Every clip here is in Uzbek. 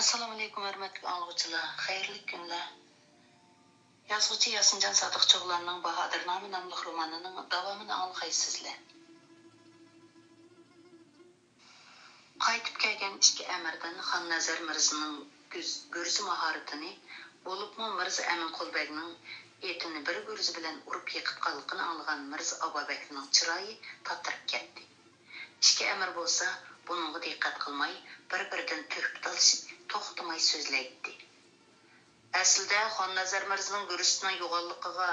Assalomu alaykum hurmatli anglovchilar, xayrli kunlar. Yozuvchi Yasinjon Sodiqcho'g'larning Bahodirnoma nomli romanining davomini anglaysizlar. Qaytib kelgan ikki amirdan Xonnazar Mirzaning gurzi mahoratini, bo'libmi Mirza Amin Qulbekning etini bir gurzi bilan urib yiqib qolganini anglagan Mirza Abubakirning chiroyi tatirib ketdi. Ikki amir bo'lsa, buningga diqqat qilmay, bir-biridan to'kib talishib, to'xtamay so'zlaydi. Aslida Xonnazar Mirzaning gurzining yo'g'onligiga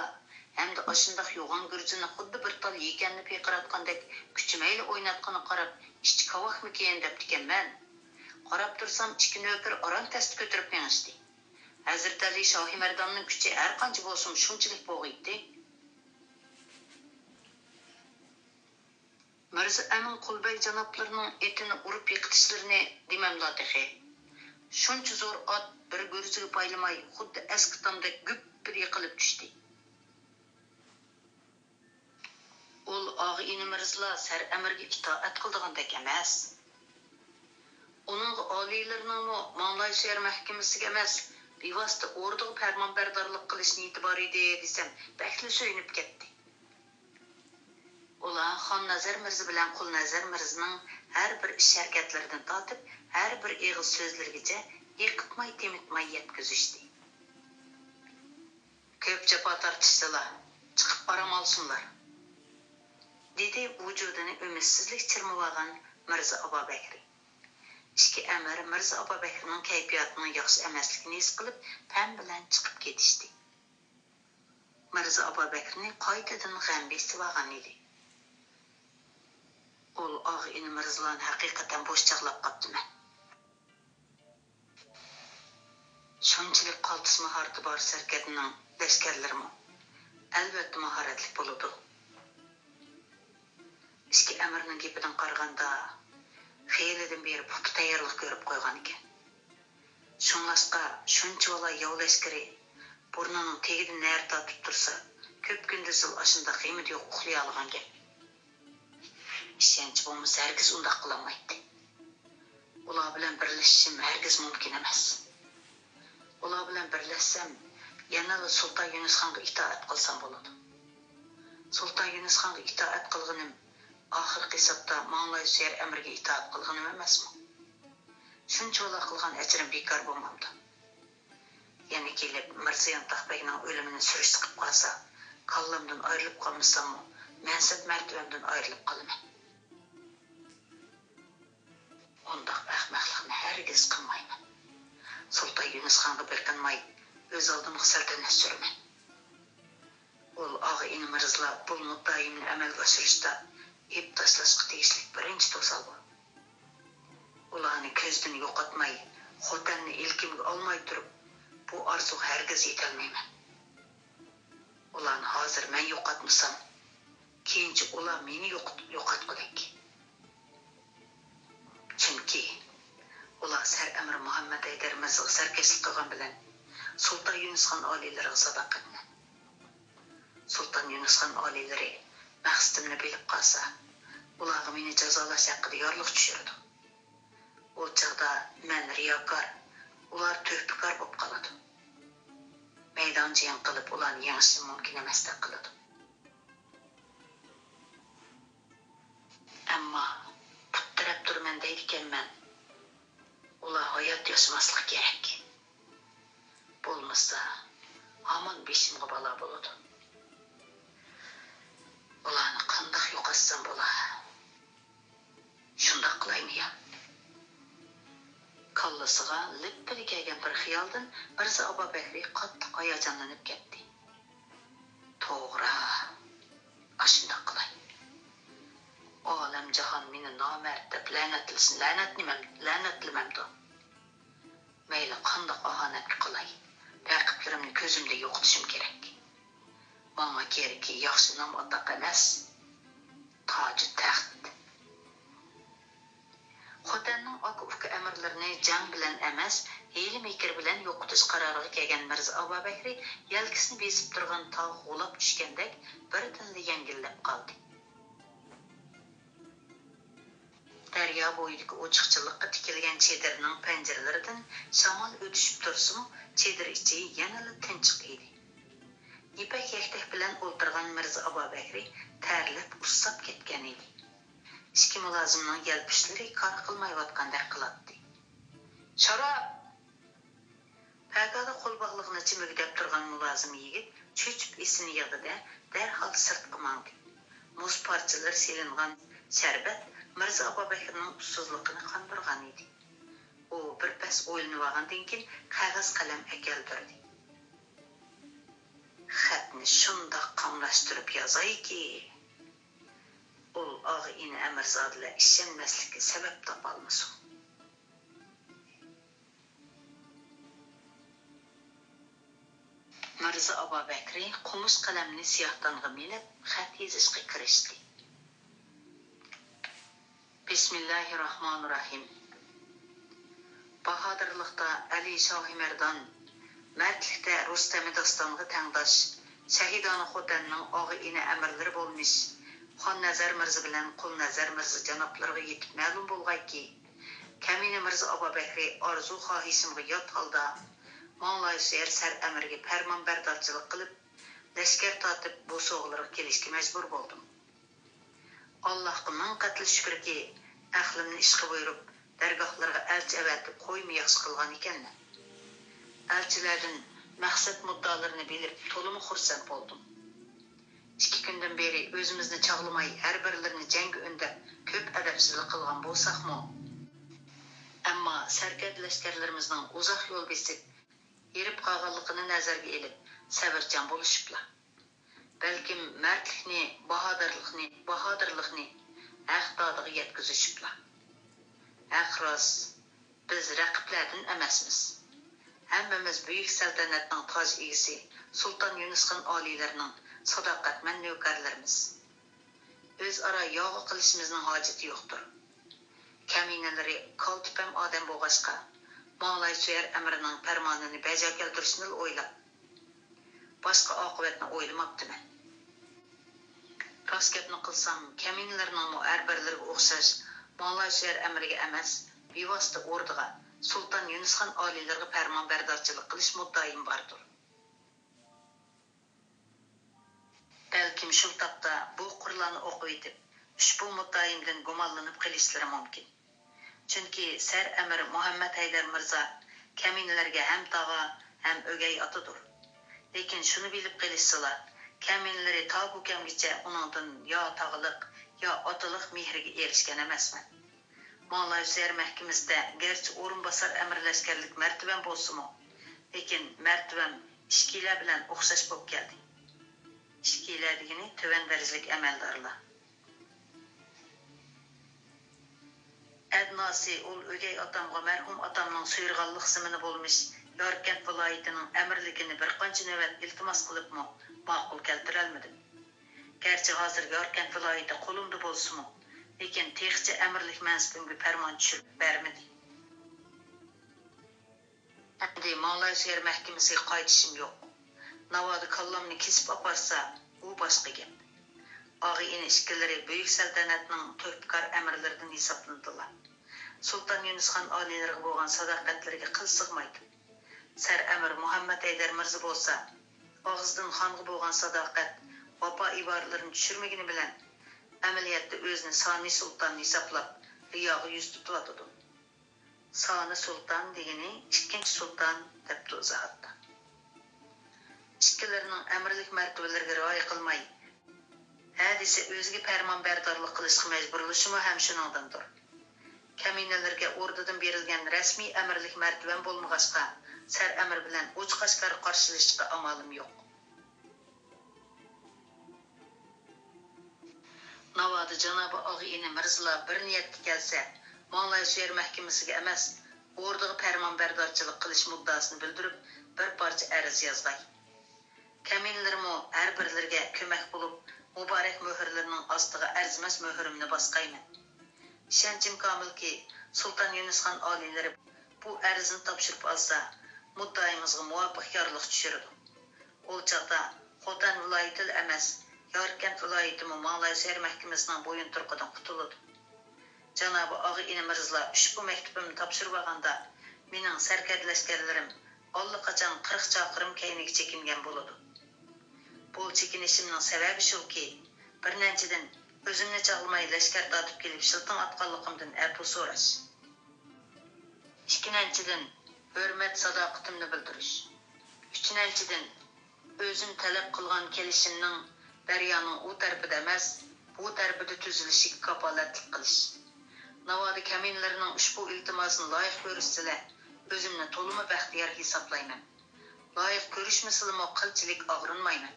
hamda ashundaq yo'g'on gurzini xuddi bir tal yeganni peqiratgandek kuchimayli o'ynatgani qarab, ichki kavahmikan deb ekanman. Qarab tursam, ikki nökir aron tast ko'tarib mengishdi. Hazrat Ali Shohi Mardonning kuchi har qancha bo'lsin shunchalik bo'g'iydi. Mirza Amin Qulbek janoblarining etini urib yiqitishlarini demamladihi. Shuncha zo'r ot bir gurziga paylamay, xuddi askitondek guppir yiqilib tushdi. Ul og'ini Mirzalar sar amirga itoat qildigandek emas. Uning oliylarining Mang'lay shahar mahkamasiga emas, bevosita o'rdaga farmonbardorlik qilishni e'tibor edi desam, bakli so'yinib ketdi. Ular Xonnazar Mirza bilan Qulnazar Mirzaning har bir ish harakatlaridan tortib, har bir eg'iz so'zlarigacha yiqitmay temitmay yetkazishdi. Ko'p jafo tortishdilar, chiqib param olsinlar, dedi vujudini umidsizlik chirmab olgan Mirza Abubakir. Ikki amir Mirza Abubakirning kayfiyatining yaxshi emasligini his qilib, pam bilan chiqib ketishdi. Mirza Abubakirni qaytadan g'am besib olgan edi. Ol og'ini Mirzalarni haqiqatan bo'shchaqlab qopdimi? Shunchalik qaltis mahorati bor sarkatning lashkarlarimi albatta mahoratli bo'ladi. Ikki amirning gapidan qaraganda xeylidan beri puxta tayyorlik ko'rib qo'ygan ekan. Shunlashqa shuncha vola yov lashkari burnining tegidan nar tortib tursa, ko'p kunduzil ashunda qiymat yo'q uxlay olgan gap. Ishonch bo'lmasa hargiz undaq qilolmaydi. Ular bilan birlashishim hargiz mumkin emas. Ular bilan birlashsam, yana Sultan Yunusxonga itoat qilsam bo'ladi. Sultan Yunusxonga itoat qilganim oxirgi hisobda Mang'lay shahar amiriga itoat qilganim emasmi? Shuncha vola qilgan ajrim bekor bo'lmamdi. Yana kelib Mirza Yantoqbekning o'limini surish chiqib qolsa, kallamdan ayrilib qolmasammi, mansab martabamdan ayrilib qolaman. Undaq ahmoqlikni hargiz qilmayman. Sultan Yunusxonga biqinmay, o'z oldimga saltanat suraman. Ul og'ini Mirzalar bu muddaimni amalga oshirishda ep tashlashga tegishli birinchi to'sal bu. Ularni ko'zdan yo'qotmay, xotanni ilkimga olmay turib, bu orzuga hargiz yetolmayman. Ularni hozir men yo'qotmasam, keyinchi ular meni yo'qotgudek. Chunki ular sar amir Muhammad Haydar Mirzaga sarkashlik qilgan bilan Sultan Yunusxon oliylariga sadoqatni. Sultan Yunusxon oliylari maqsadimni bilib qolsa, ularga meni jazolash haqida yorliq tushirdi. O chaqda men riyokor, ular to'pikor bo'lib qoladi. Maydon jang qilib ularni yengishim mumkin emasdek qiladi. Ammo quttirab turman deydi ekanman. Ular hayot yashamaslik kerak. Bo'lmasa, hamon beshimga balo bo'ladi. Ularni qandoq yo'qotsam bo'ladi? Shundoq qilaymi ya? Kallasiga lippili kelgan bir xiyoldan Mirza Abubakir qattiq hayajonlanib ketdi. To'g'ri, ashundoq qilay. Olam jahon meni nomard deb la'natlasin, la'natlamamdi. Mayli qandoq ahonatga qilay, raqiblarimni ko'zimda yo'qotishim kerak. Menga kerakki yaxshi nom otaq emas, toji taxt. Xotanning aka-uka amirlarini jang bilan emas, hiyla-mekr bilan yo'qotish qaroriga kelgan Mirza Abubakir yelkasini besib turgan tog' g'ulab tushgandek birdan yengillab qoldi. daryo bo'yidagi ochiqchilikqa tikilgan chedirning panjaralaridan shamol o'tishib tursimi, chedir ichi yanada tinchiq edi. Ipak yaktak bilan o'ltirgan Mirza Abobakri tarlab ussab ketgan edi. Ikki mulozimning yalpishlari kor qilmayotgandek qiladi. Sharob! Pagada qo'l bog'liqni chimigdab turgan mulozim yigit cho'chib esini yig'di-da, darhol sirtqa mangdi. Muz parchalar selingan sharbat Mirza Abobakirning ussizligini qondirgan edi. U bir pas o'ylanib olgandan keyin qog'oz qalam akeldirdi. Xatni shundoq qamlashtirib yozayki, ul og'ini Amirzodlar ishonmaslikka sabab topolmasin. Mirza Abobakri qumush qalamni siyohtong'a milib, xat yozishga kirishdi. Bismillahirrahmanirrahim. Bahodirlikda Ali Shohi Mardon, mardlikda Rustami dostonga tangdosh, shahidona Xotanning og'ini amirlari bo'lmish, Xonnazar Mirza bilan Qulnazar Mirza janoblariga yetib ma'lum bo'lganki, Kamina Mirza Abobakri orzu xohishimga yot holda Manglaysher sar amirga farmon bardorchilik qilib, lashkar tortib bu so'g'larga kelishga majbur bo'ldim. Allohga ming qatl shukrki, aqlimni ishga buyurib, dargohlarga elchi avatib qo'ymi yaxshi qilgan ekanman. Elchilardan maqsad muddalarini bilib, to'liq xursand bo'ldim. 2 kundan beri o'zimizni chog'lamay, har birlarini jangga undab, ko'p adabsizlik qilgan bo'lsaqmi, ammo sarkard lashkarlarimizning uzoq yo'l besib, yerib qolganligini nazarga ilib, sabrchan bo'lishiblar. Balkim mardlikni, bahodirlikni aqdodiga yetkazishiblar. Aqros, biz raqiblardan emasmiz. Hammamiz buyuk saltanatning toj egasi Sulton Yunusxon oliylarining sadoqatman navkarlarimiz. O'zaro yog'i qilishimizning hojati yo'qdir. Kaminalari koltipam odam bo'lg'ashqa, Manglaysher amrining farmonini bajo keltirishni o'ylab, boshqa oqibatni o'ylamabdiman. Rost gapni qilsam, kaminlarning har birlariga o'xshash Manglaysher amriga emas, bevosita o'rdiga Sulton Yunusxon oliylariga farmon bardorchilik qilish muddaim bordir. Balkim shu topda bu Qur'onni o'qib etib, ushbu muddaimdan gumonlanib qilishlari mumkin. Chunki sar amir Muhammad Haydar Mirza kaminlarga ham tog'a, ham o'gay otadir. Lekin shuni bilib qilishsalar, kaminlari ta bu kamgacha uningdan yo tog'liq, yo otaliq mehriga erishgan emasman. Manglaysher mahkamasida garchi o'rinbosar amir lashkarlik martabam bo'lsa-mu, lekin martabam ishkilar bilan o'xshash bo'lib keldi. Ishkilar degani tuvan darajalik amaldorlar. Adnosi ul o'gay otamga marhum otamning suyirganlik simini bo'lmish Yorkent viloyatining amirligini bir qancha navbat iltimos qilibmi, ma'qul keltirolmadim. Garchi hozir Yorkent viloyati qo'limda bo'lsa-mu, lekin texchi amirlik mansubimga farmon tushirib bermadi. Endi Manglaysher mahkamasiga qaytishim yo'q. Navoda kallamni kesib aparsa, u boshqa gap. Og'ini ishkilari buyuk saltanatning to'pkor amirlaridan hisoblanadilar. Sulton Yunusxon oliylariga bo'lgan sadoqatlariga qil sig'maydi. Sar amir Muhammad Haydar Mirza bo'lsa, og'izdan xonga bo'lgan sadoqat, vafo iboralarini tushirmagani bilan amaliyotda o'zini Soni sulton hisoblab, riyoga yuz tutadi. Soni sulton degani ikkinchi sulton deb izohatda. Ikkilarining amirlik martabalariga rioya qilmay, hadisi o'ziga farmon bardorlik qilishga majburlashimi ham shuningdandir. Kaminalarga o'rdadan berilgan rasmiy amirlik martabam bo'lmag'achqa, sar amir bilan o'chqashqar qarshilashishga amalim yo'q. Navoda janobi og'ini Mirzalar bir niyatga kelsa, Manglaysher mahkamasiga emas, o'rdaga farmon bardorchilik qilish muddasini bildirib, bir parcha arz yozgay. Kaminlarimo har birlariga ko'mak bo'lib, muborak muhrlarning ostiga arzimas muhrimni bosqayman. Ishonchim komilki, Sulton Yunusxon oliylari bu arzni topshirib olsa, muddaimizga muvofiq yorliq tushirdi. O'l chaqda Xotan viloyati emas, Yorkent viloyati Manglaysher mahkamasining bo'yin turqidan qutuladi. Janabı Ağı İni Mirzla ushbu mektubimni topshirib olganda mening sarkardlashganlarim allaqachon 40 chaqirim keyniga chekingan bo'ladi. Bu chekinishimning sababi shuki, bir nanchidan o'zimni chaqilmay lashkar tortib kelib shiltin atqanligimdan afu so'rash. Ikkinchidan, hurmat sadoqatimni bildirish. Uchinchidan, o'zim talab qilgan kelishimning daryoning u tarafida emas, bu tarafida tuzilishiga kafolatlik qilish. Navoda kaminlarining ushbu iltimosini loyiq ko'rishsalar, o'zimni to'limi baxtiyor hisoblayman. Loyiq ko'rishmasalmi qilchilik og'rinmayman.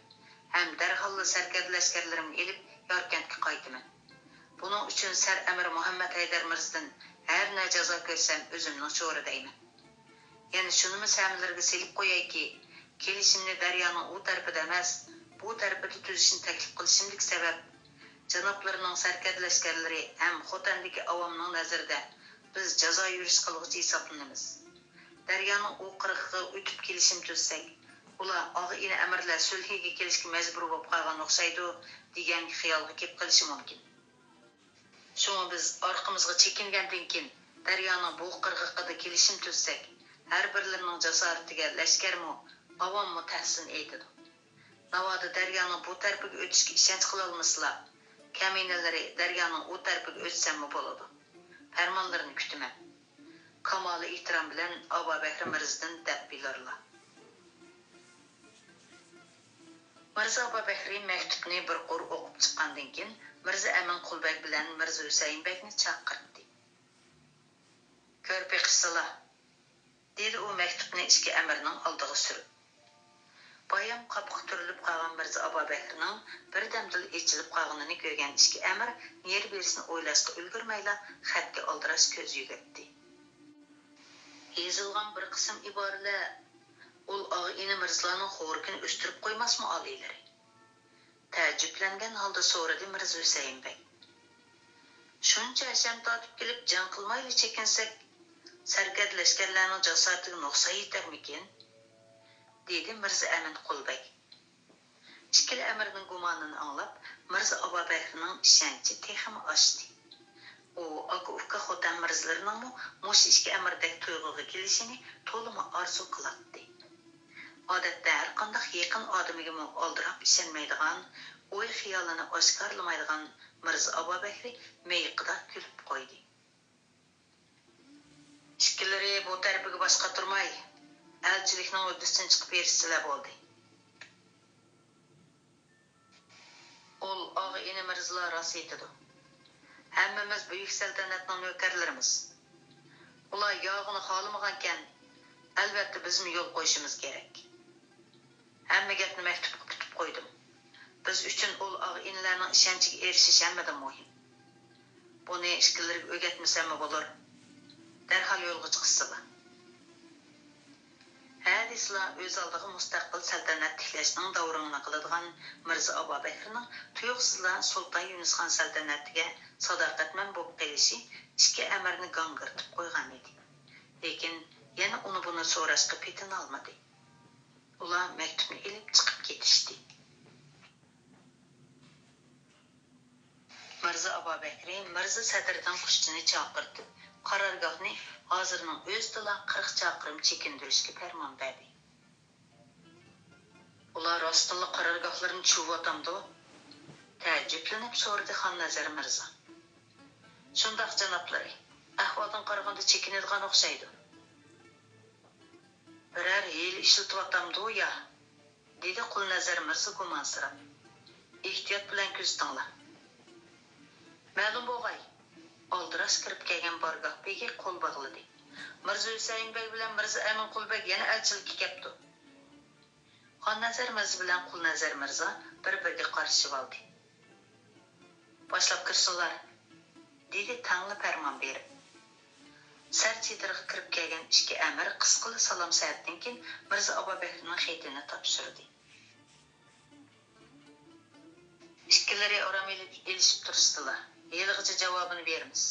Ham darhol sarkardlashganlarimni elib Yorkentga qaytaman. Buning uchun Sar Amir Muhammad Haydar Mirzadan har na jazo ko'rsam o'zimni cho'ridayman. Yana shuni samlarga selib qo'yayki, kelishimni daryoning u tarafida emas, bu tarafida tuzishni taklif qilishimlik sabab janoblarining sarkardlashganlari ham Xotandagi avomning nazarida biz jazo yurish qilg'uchi hisoblanamiz. Daryoning u qirg'iga o'tib kelishim tuzsak, ular Ağı İni amirlar sulhiga kelishga majbur bo'lib qolgan o'xshaydi degan xiyolga kelib qolishi mumkin. Shunga biz orqamizga chekingandan keyin daryoning bu qirg'iqida kelishim tuzsak, har birlarining jasoratiga lashkarmi, avommi tahsin etadi. Navoda daryoning bu tarafiga o'tishga ishonch qila olmasalar, kaminalari daryoning u tarafiga o'tsammi bo'ladi. Farmonlarini kutaman. Kamoli ehtirom bilan Abu Bakr Mirzadan deb bilarlar. Mirza Abu Bakri maktubni bir qo'r o'qib chiqqandan keyin Mirza Amin Qulbek bilan Mirza Husaynbekni chaqirdi. Ko'rpi qissala, dedi u maktubni ichki amirning oldiga surib. Bayam qapqi turilib qolgan Mirza Abu Bakrning birdan dil echilib qolganini ko'rgan ichki amir yer berisini o'ylashga ulgurmayla xatga oldirash ko'z yugurtdi. Yezilgan bir qism iboralar ul Ağı İni Mirzlarning xo'rkini o'stirib qo'ymasmi oliylari? Ta'jiblangan holda so'radi Mirza Husaynbek. Shuncha asham tortib kelib jang qilmayli chekinsak, sarkardlashganlarning jasoratiga nuqsa yetarmikin? Dedi Mirza Amin Qulbek. Ikkili amirning gumonini anglab, Mirza Abu Bakrning ishonchi texmi oshdi. U aka-uka Xotan mirzlarining mush ishki amirdek tuyg'uga kelishini to'limi orzu qiladi. Odatda har qanday yaqin odamiga oldirab ishonmaydigan, o'y xiyolini oshkorlamaydigan Mirza Abu Bakri meyiqida kulib qo'ydi. Ikkilari bu tarafiga boshqa turmay, elchilikning o'rtasidan chiqib berishsalar bo'ldi. Ol Ağı İni Mirzlar rost aytadi. Hammamiz buyuk saltanatning navkarlarimiz. Ular yog'ini xolamagankan, albatta bizmi yo'l qo'yishimiz kerak. Hamma gapni maktubga kutib qo'ydim. Biz uchun ol Ağı İnilarning ishonchiga erishish hammadan muhim. Buni ishqillarga o'rgatmasammi bo'lar? Darhol yo'lga chiqsalar. Hadislar o'z oldiga mustaqil saltanat tiklashning davrini qiladigan Mirza Abu Bakrning tuyuqsizlar Sulton Yunusxon saltanatiga sadoqatman bo'lib qelishi ikki amirni gangirtib qo'ygan edi. Lekin yana uni buni so'rashga petin olmadi. Ular maktubni ilib chiqib ketishdi. Mirza Abu Bakri Mirza Sadrdan qushchini chaqirdi. Qarorgohni hozirning o'zida 40 chaqirim chekindirishga farmon berdi. Ular rostilla qarorgohlarini chuvatamdi. Ta'jiblanib so'radi Xonnazar Mirza. Shundoq janoblari, ahvoldan qaraganda chekinadigan o'xshaydi. Birar yil ishlatyaptamdi ya, dedi Qulnazar Mirza gumansirab. Ehtiyot bilan kuzatinglar. Ma'lum bo'lg'ay, oldiras kirib kelgan bargoh begi qo'l bog'ladi. Mirza Husaynbek bilan Mirza Amin Qulbek yana elchilikka kelibdi. Xonnazar Mirza bilan Qulnazar Mirza bir-biriga qarshib oldi. Boshlab kirsinlar, dedi tangli farmon berib. Sarchidiriga kirib kelgan ikki amir qisqali salom saatdan keyin Mirza Abu Bakrning xatini topshirdi. Ikkilari oramelib elishib turishdilar. Yilg'icha javobini beramiz,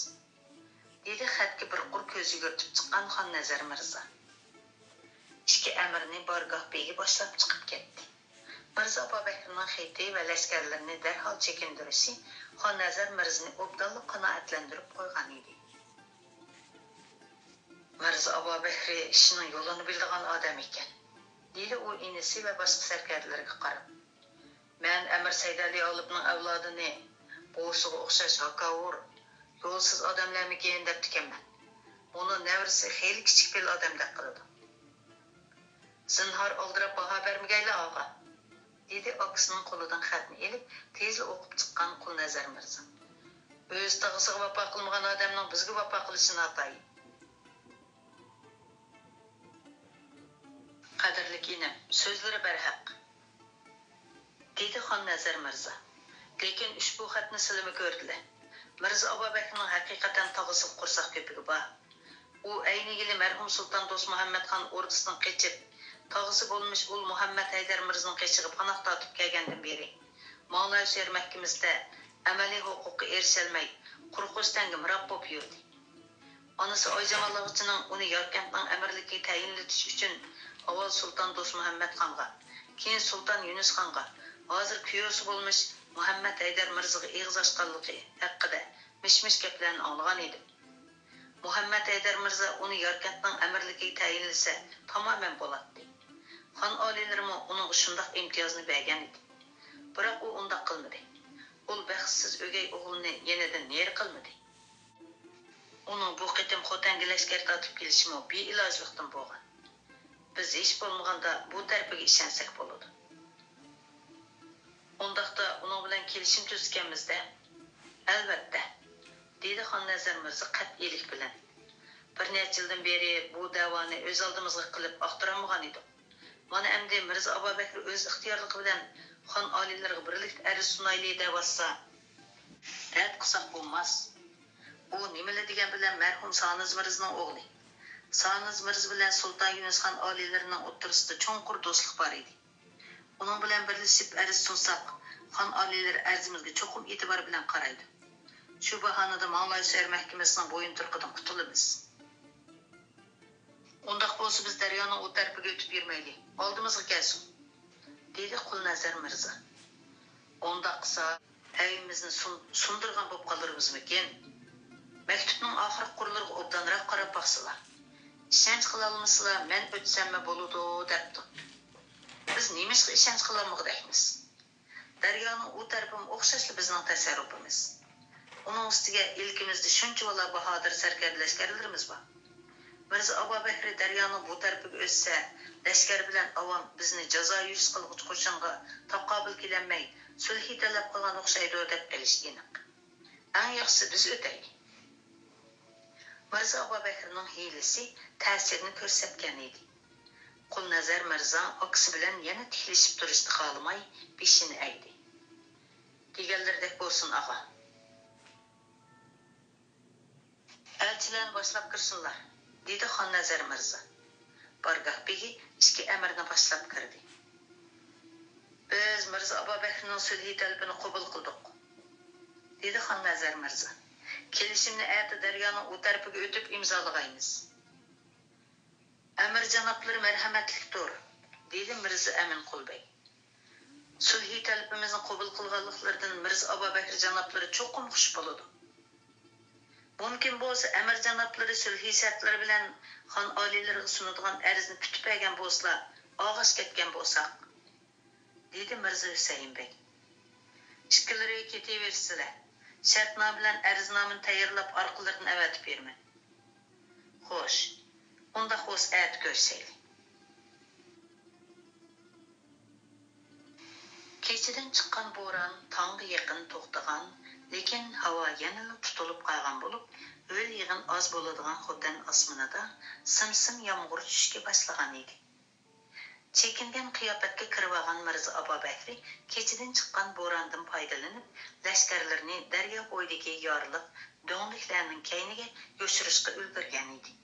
dedi xatga bir qur ko'z yugurtib chiqqan Xonnazar Mirza. Ikki amirni bargoh begi boshlab chiqib ketdi. Mirza Babakirning xeti va lashkarlarini darhol chekindirishi Xonnazar Mirzani obdonliq qanoatlantirib qo'ygan edi. Mirza Babakir ishining yo'lini biladigan odam ekan. Deydi u inisi va boshqa sarkarlarga qarab. Men Amir Saydali Olibning avlodini bo'g'isiga o'xshash hakavur, yo'lsiz odamlarmikin deb tikanman. Uni nevrisi xeyli kichik bir odamdek qiladi. Zinhor oldirab baho bermagayli og'a. Dedi akisining qo'lidan xatni elib, tezli o'qib chiqqan Qulnazar Mirza. O'z tog'isiga vafo qilmagan odamning bizga vafo qilishini atay. Qadrli inim, so'zlari barhaq. Dedi Xonnazar Mirza. Lekin ushbu xatni silimi ko'rdilar. Mirza Abubakirning haqiqatan tog'isi qursoq ko'pigi bor. U aynigili marhum Sultan Do'st Muhammad xon ordisidan qechib, tog'isi bo'lmish ul Muhammad Haydar Mirzaning qechig'i panoh tortib kelgandan beri Mavloy Sher Mahkamasiga amaliy huquqqa erisholmay, quruqistanga mirab bo'lib yurdi. Onasi Oyjamallovchining uni Yorkentning amirligiga tayinlatish uchun avval Sultan Do'st Muhammad xonga, keyin Sultan Yunus xonga, hozir kuyosi bo'lmish Muhammad Haydar Mirzaga eg'iz ochganligi haqida mish-mish gaplarni anglagan edi. Muhammad Haydar Mirza uni Yorkentning amirligiga tayinlasa tamamen bo'ladi. Xon oliylarimi uning shundoq imtiyozni bergan edi. Biroq u undoq qilmadi. U baxtsiz o'gay o'g'lini yenidan neri qilmadi. Uning bu qitim Xotanga lashkar tortib kelishimi beilojlikdan bo'lgan. Biz hech bo'lmaganda bu tarbiga ishonsak bo'ladi. Undaqda uning bilan kelishim tuzganmizda, albatta, dedi Xonnazar Mirza qat'iylik bilan. Bir necha yildan beri bu davoni o'z oldimizga qilib aqtiramagan edik. Mana endi Mirza Abubakir o'z ixtiyorligi bilan xon oliylarga birlikda arz sunayli davassa, rad qilsak bo'lmas. U nimalar degan bilan marhum Saniz Mirzaning o'g'li. Saniz Mirza bilan Sulton Yunus xon oliylarining o'rtasida cho'nqur do'stlik bor edi. Uning bilan birlashib arz sunsak, xon oliylar arzimizga cho'qim e'tibor bilan qaraydi. Shu bahonada Mavloy Sher Mahkamasining bo'yin turqidan qutulamiz. Undaq bo'lsa biz daryoning u tarafiga o'tib yurmaylik. Oldimizga kelsin, dedi Qulnazar Mirza. Undaq qilsa, evimizni sundirgan bo'lib qolarmizmikin? Maktubning oxirgi qurlariga obdanroq qarab baqsizlar. Ishonch qila olmasizlar, men o'tsammi bo'ladi debdi. Biz nemishga ishonch qila olmaymiz. Daryoning u tarafim o'xshashli bizning tasarrufimiz. Uning ustiga ilkimizda shuncha vala bahodir sarkar lashkarlarimiz bor. Mirza Abubakir daryoning bu tarafiga o'tsa, lashkar bilan avom bizni jazo yuz qilg'uch qo'shinga taqobil kelanmay, sulhi talab qilgan o'xshaydi deb bilishganiq. Eng yaxshisi biz o'taylik. Mirza Abubakirning hiylasi ta'sirini ko'rsatgan edi. Qulnazar Mirza akisi bilan yana tiklashib turishni xohlamay, beshini aydi. Deganlardek bo'lsin, og'a. Elchilarni boshlab kirsinlar, dedi Xonnazar Mirza. Bargoh begi ichki amirni boshlab kirdi. Biz Mirza Abubakirning sulhi talabini qabul qildik, dedi Xonnazar Mirza. Kelishimni ati daryoning u tarafiga o'tib imzolagaymiz. Amir janoblari marhamatlikdir, dedi Mirza Amin Qulbay. Sulhi talabimizni qabul qilganliklaridan Mirza Abubakir janoblari cho'qim xush bo'ladi. Mumkin bo'lsa Amir janoblari sulhi shartlari bilan xon oliylarga sunadigan arzni kutib olgan bo'lsalar, og'iz ketgan bo'lsak, dedi Mirza Husayn bey. Ishkilariga ketaversinlar. Shartnoma bilan arznamani tayyorlab orqalarini avatib berman. Xo'sh, unda xo'sh ayt ko'rsaylik. Kechadan chiqqan bo'ron tongga yaqin to'xtagan, lekin havo yana tutilib qolgan bo'lib, o'l yig'in oz bo'ladigan Xotan osmonida sim-sim yomg'ir tushishga boshlagan edi. Chekingan qiyofatga kirib olgan Mirza Abubakir kechadan chiqqan bo'rondan foydalanib, lashkarlarni daryo bo'yidagi yorliq do'ngliklarning kayniga yo'shirishga ulgurgan edi.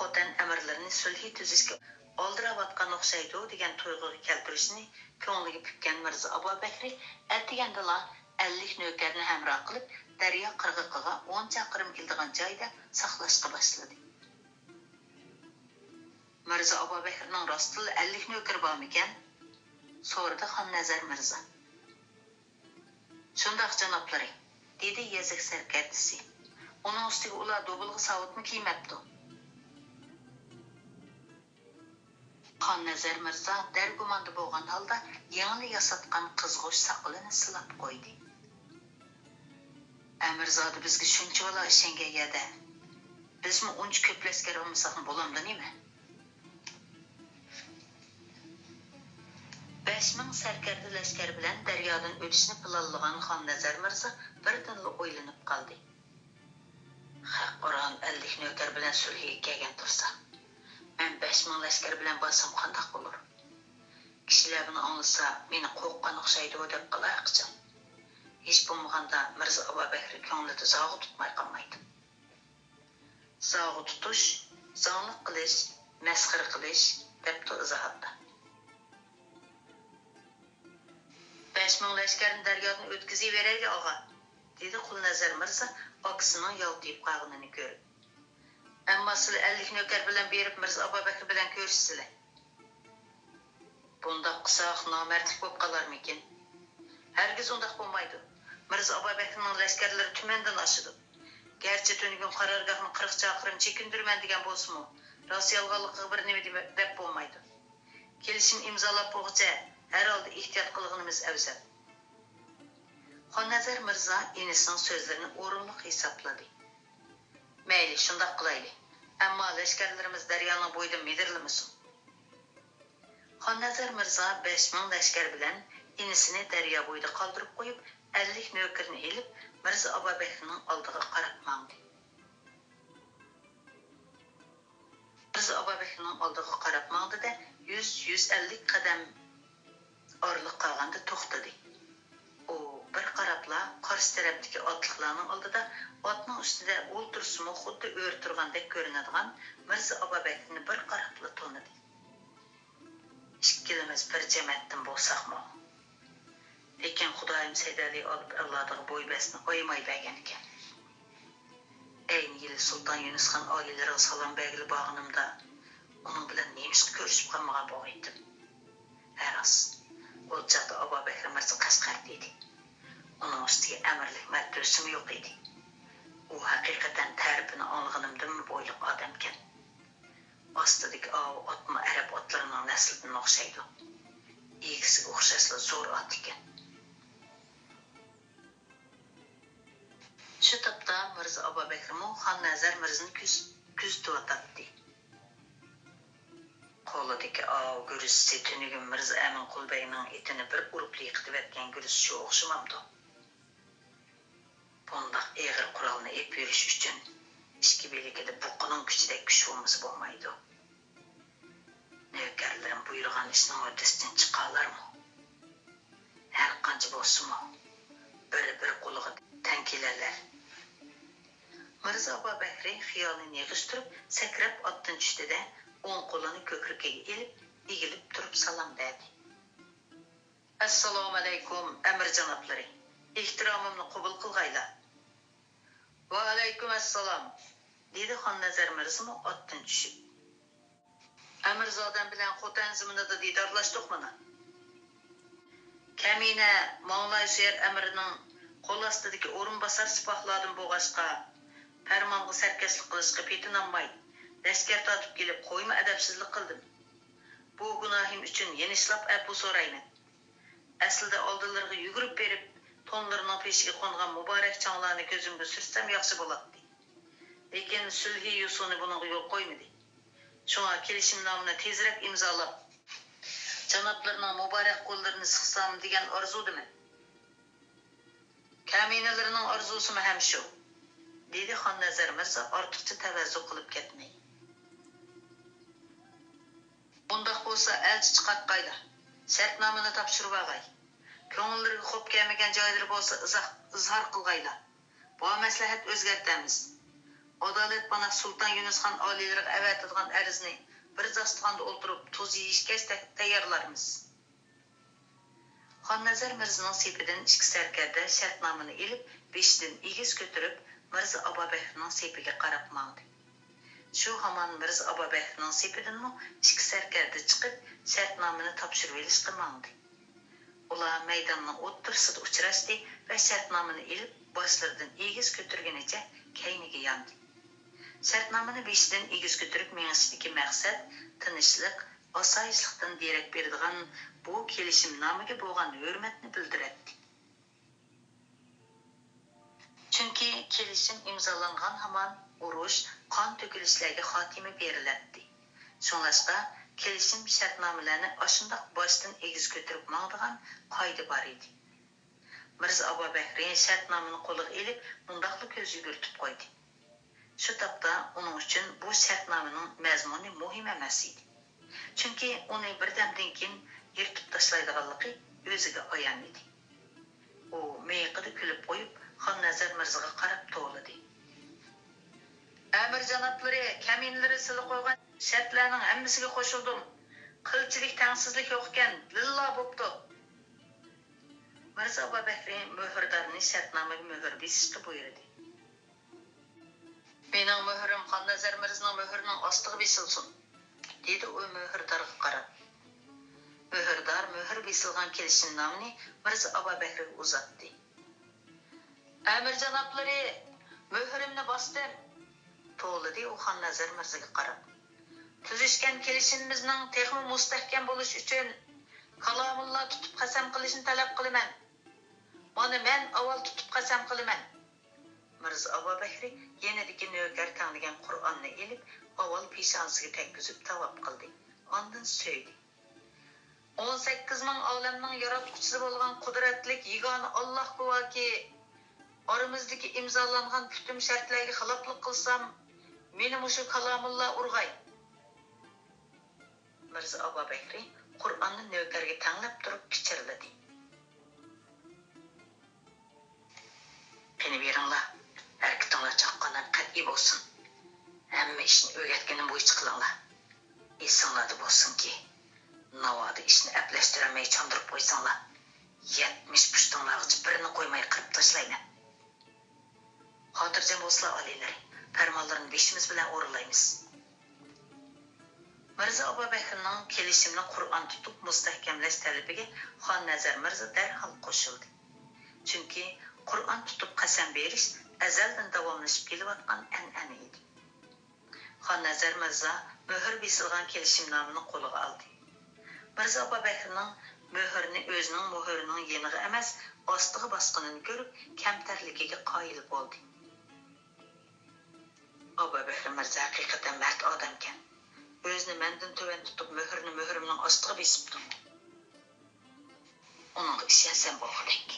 Xotan amirlarini sulhi tuzishga oldirayotgan o'xshaydi degan tuyg'uga keltirishni ko'ngliga pukkan Mirza Abubakir atdigandala 50 navkarni hamroh qilib daryo qirg'iqiga 10 chaqirim keladigan joyda saqlashga boshladi. Mirza Abubakirning rostida 50 navkar bormikan? so'radi Xonnazar Mirzo. Shundoq janoblari, dedi yazık sarkardisi. Onun ustiga ular do'bilg'i savutni kiymabdi. Xonnazar Mirzo dargumanda bo'lgan holda yangi yasatgan qizg'ush soqolini silab qo'ydi. Amirzodi bizga shuncha bola ishenganda, bizmi uncha ko'p laskar olmasak bo'lamdi nima? 5000 sarkarda lashkar bilan daryodan o'tishni planlagan Xonnazar Mirzo birdanla o'ylanib qoldi. Qo'ron 50 navkar bilan sulhga kelgan tursa, men 5000 lashkar bilan borsam qanday bo'lar? Kishilar buni anglasa, meni qo'rqqan o'xshaydi deb qolayqchi. Hech bo'lmaganda Mirzo Abubakr ko'nglida zog'i tutmay qolmaydi. Zog'i tutish, zonliq qilish, masxara qilish deb izohatda. 5000 lashkarni daryodan o'tkazaveraylik og'a, dedi Xulnazar Mirzo akasining yoltiyib qolganini ko'rib. Ammo sizlar 50 navkar bilan berib Mirzo Abubakr bilan ko'rishsizlar. Bundaq qilsaq nomardlik bo'lib qolarmikin? Hargiz undaq bo'lmaydi. Mirzo Abubakrning lashkarlari tumandan oshidi. Garchi tungun qarorgohni 40 chaqirim chekindirman degan bo'lsa-mu, rost yolg'onlikqa bir nima deb bo'lmaydi. Kelishim imzolab bo'g'cha har holda ehtiyot qilganimiz afzal. Xonnazar Mirzo enisining so'zlarini o'rinli hisobladi. Mayli, shundoq qilaylik. Ammo lashkarlarimiz daryoning bo'yida medirilmasin. Xonnazar Mirzo 5000 lashkar bilan enisini daryo bo'yida qoldirib qo'yib, 50 navkarni elib Mirzo Abubakrning oldiga qarab mangdi. Mirzo Abubakrning oldiga qarab mangdi-da 100-150 qadam orliq qolganda to'xtadi. U bir qarabla qarshi tarafdagi otliqlarning oldida otning ustida o'ltirsimi xuddi o'r turgandek ko'rinadigan Mirzo Abubakrni bir qarabla tanidi. Ikkilamiz bir jamoatdan bo'lsaqmi? Lekin Xudoyim Saydali olib avlodiga bo'ybasni qo'ymay bergan ekan. Ayni yili Sulton Yunusxon oilariga salom bergili borganimda uning bilan nemishqa ko'rishib qolmagan bo'laydim. Aras, u chaqda Abubakr Mirzo Qashqar dedi. Uning ustiga amirlik martabasi yo'q edi. U haqiqatan ta'rifini olganimdan bo'yliq odam ekan. Ostidagi otma arab otlarining naslidan o'xshaydi. Egisiga o'xshashla zo'r ot ekan. Shu topda Mirzo Abubakrmi Xonnazar Mirzoni kuzatib o'tdi. Qo'lidagi guruchsi tunugun Mirzo Amin Qulbayning etini bir urib yiqitib etgan guruch shu o'xshamamdi. Bundaq eg'ir qurolni ep yurish uchun ishki belikida buqining kuchidek kuch bo'lmasa bo'lmaydi. Navkarlarim buyurgan ishning uddasidan chiqarlarmi? Har qancha bo'lsa-mu, bir qo'liga tankilarlar. Mirzo Abubakr xiyolini yig'ishtirib, sakrab otdan tushdi-da, o'ng qo'lini ko'krigiga ilib, egilib turib salom berdi. Assalomu alaykum, amir janoblari. Ehtiromimni qabul qilg'aylar. Va alaykum assalom, dedi Xonnazar Mirzo otdan tushib. Amirzodam bilan Xo'tan ziminida didorlashdikmi? Kamina Mo'g'lay Suyar amirining qo'l ostidagi o'rinbosar sipohlardan bo'g'ashqa, farmonga sarkashlik qilishga petinolmay, lashkar tortib kelib qo'yma adabsizlik qildim. Bu gunohim uchun yenishlab afv so'rayman. Aslida oldinlarga yugurib berib, tonlarining peshiga qo'ngan muborak changlarni ko'zimga sursam yaxshi bo'ladi. Lekin sulhi yusuni bunga yo'l qo'ymadi. Shunga kelishimnomani tezroq imzolab, janoblarning muborak qo'llarini siqsam degan orzudiman. Kaminalarining orzusimi ham shu, dedi Xonnazar Mirzo ortiqcha tavazzu qilib ketmay. Bundaq bo'lsa elchi chiqartqaylar. Shartnomani topshirib olg'ay. Ko'ngillariga xo'p kelmagan joylari bo'lsa izhor qilg'aylar. Bu maslahat o'zgartamiz. Adolat bana Sulton Yunusxon oliylariga avatadigan arzni bir dasturxonda o'ltirib tuz yeyishga tayyorlarmiz. Xonnazar Mirzoning sepidan ikki sarkarda shartnomani ilib, beshdan egiz ko'tarib, Mirzo Abubakrning sepiga qarab mangdi. Shu hamon Mirzo Abubakrning sepidanmi ikki sarkarda chiqib, shartnomani topshirib olishga mangdi. Ular maydonning o'ttirsida uchrashdi va shartnomani ilib boshlaridan egiz ko'targanicha kayniga yondi. Shartnomani beshidan egiz ko'tarib mengishdagi maqsad tinchlik, osoyishlikdan derak beradigan bu kelishimnomaga bo'lgan hurmatni bildiradi. Chunki kelishim imzolangan hamon urush, qon to'kilishlarga xotima beriladi. Shunlashqa kelishim shartnomalarni ashundoq boshdan egiz ko'tarib mangdigan qoida bor edi. Mirza Abu Bakr shartnomani qo'liga ilib, mundaqli ko'z yugurtib qo'ydi. Shu topda uning uchun bu shartnomaning mazmuni muhim emas edi. Chunki uni birdamdan keyin yirtib tashlaydiganligi o'ziga ayon edi. U miyqida kulib qo'yib, Xonnazar Mirzaga qarab to'ladi. Amir janoblari, kaminlari sizga qo'ygan shartlarning hammasiga qo'shildim. Qilchilik, tangsizlik yo'q ekan, lillo bo'pti. Mirza Abu Bakr muhrdarning shartnomaga muhr besishga buyurdi. Mening muhrim Xonnazar Mirzaning muhrining ostiga besilsin, dedi u muhrdarga qarab. Muhdar muhr besilgan kelishimnomani Mirza Abu Bakrga uzatdi. Amir janoblari, muhrimni bosdim, to'ladi u Xonnazar Mirzaga qarab. Tuzishgan kelishimimizning texmi mustahkam bo'lishi uchun kalomulloh tutib qasam qilishni talab qilaman. Mana men avval tutib qasam qilaman. Mirza Abu Bakr yenidagi navkar tanlagan Qur'onni elib, avval peshonasiga tekkizib tavob qildi. Ondan so'ydi. 18 ming olamning yaratuvchisi bo'lgan qudratlik yagona Alloh guvohki, oramizdagi imzolangan bütün shartlarga xiloflik qilsam, meni mushu kalomulloh urg'ay. Mirza Abu Bakr Qur'onni navkarga tanlab turib pichirladi. Qani beringlar, harakatinglar chaqqandan qat'iy bo'lsin. Hamma ishni o'rgatganim bo'yicha qilinglar. Esinglarda bo'lsinki, navoda ishni aplashtirmay chandurib qo'ysanglar, 70 pushtinglargacha birini qo'ymay qirib tashlayman. Xotirjam bo'lsizlar oliylar, farmonlarni beshimiz bilan o'rinlaymiz. Mirza Abu Bakrning kelishimni Qur'on tutib mustahkamlash talabiga Xonnazar Mirza darhol qo'shildi. Chunki Qur'on tutib qasam berish azaldan davomlashib kelayotgan an'ana edi. Xonnazar Mirza muhr besilgan kelishimnomani qo'liga oldi. Mirza Abu Bakrning muhrni o'zining muhrining yeniga emas, ostiga bosqanini ko'rib, kamtarligiga qoyil bo'ldi. Abu Bakr Mirza haqiqatan mard odam ekan. O'zini mendan tuvan tutib muhrni muhrimning ostiga besibdi. Uning ishi asan bo'lgandek.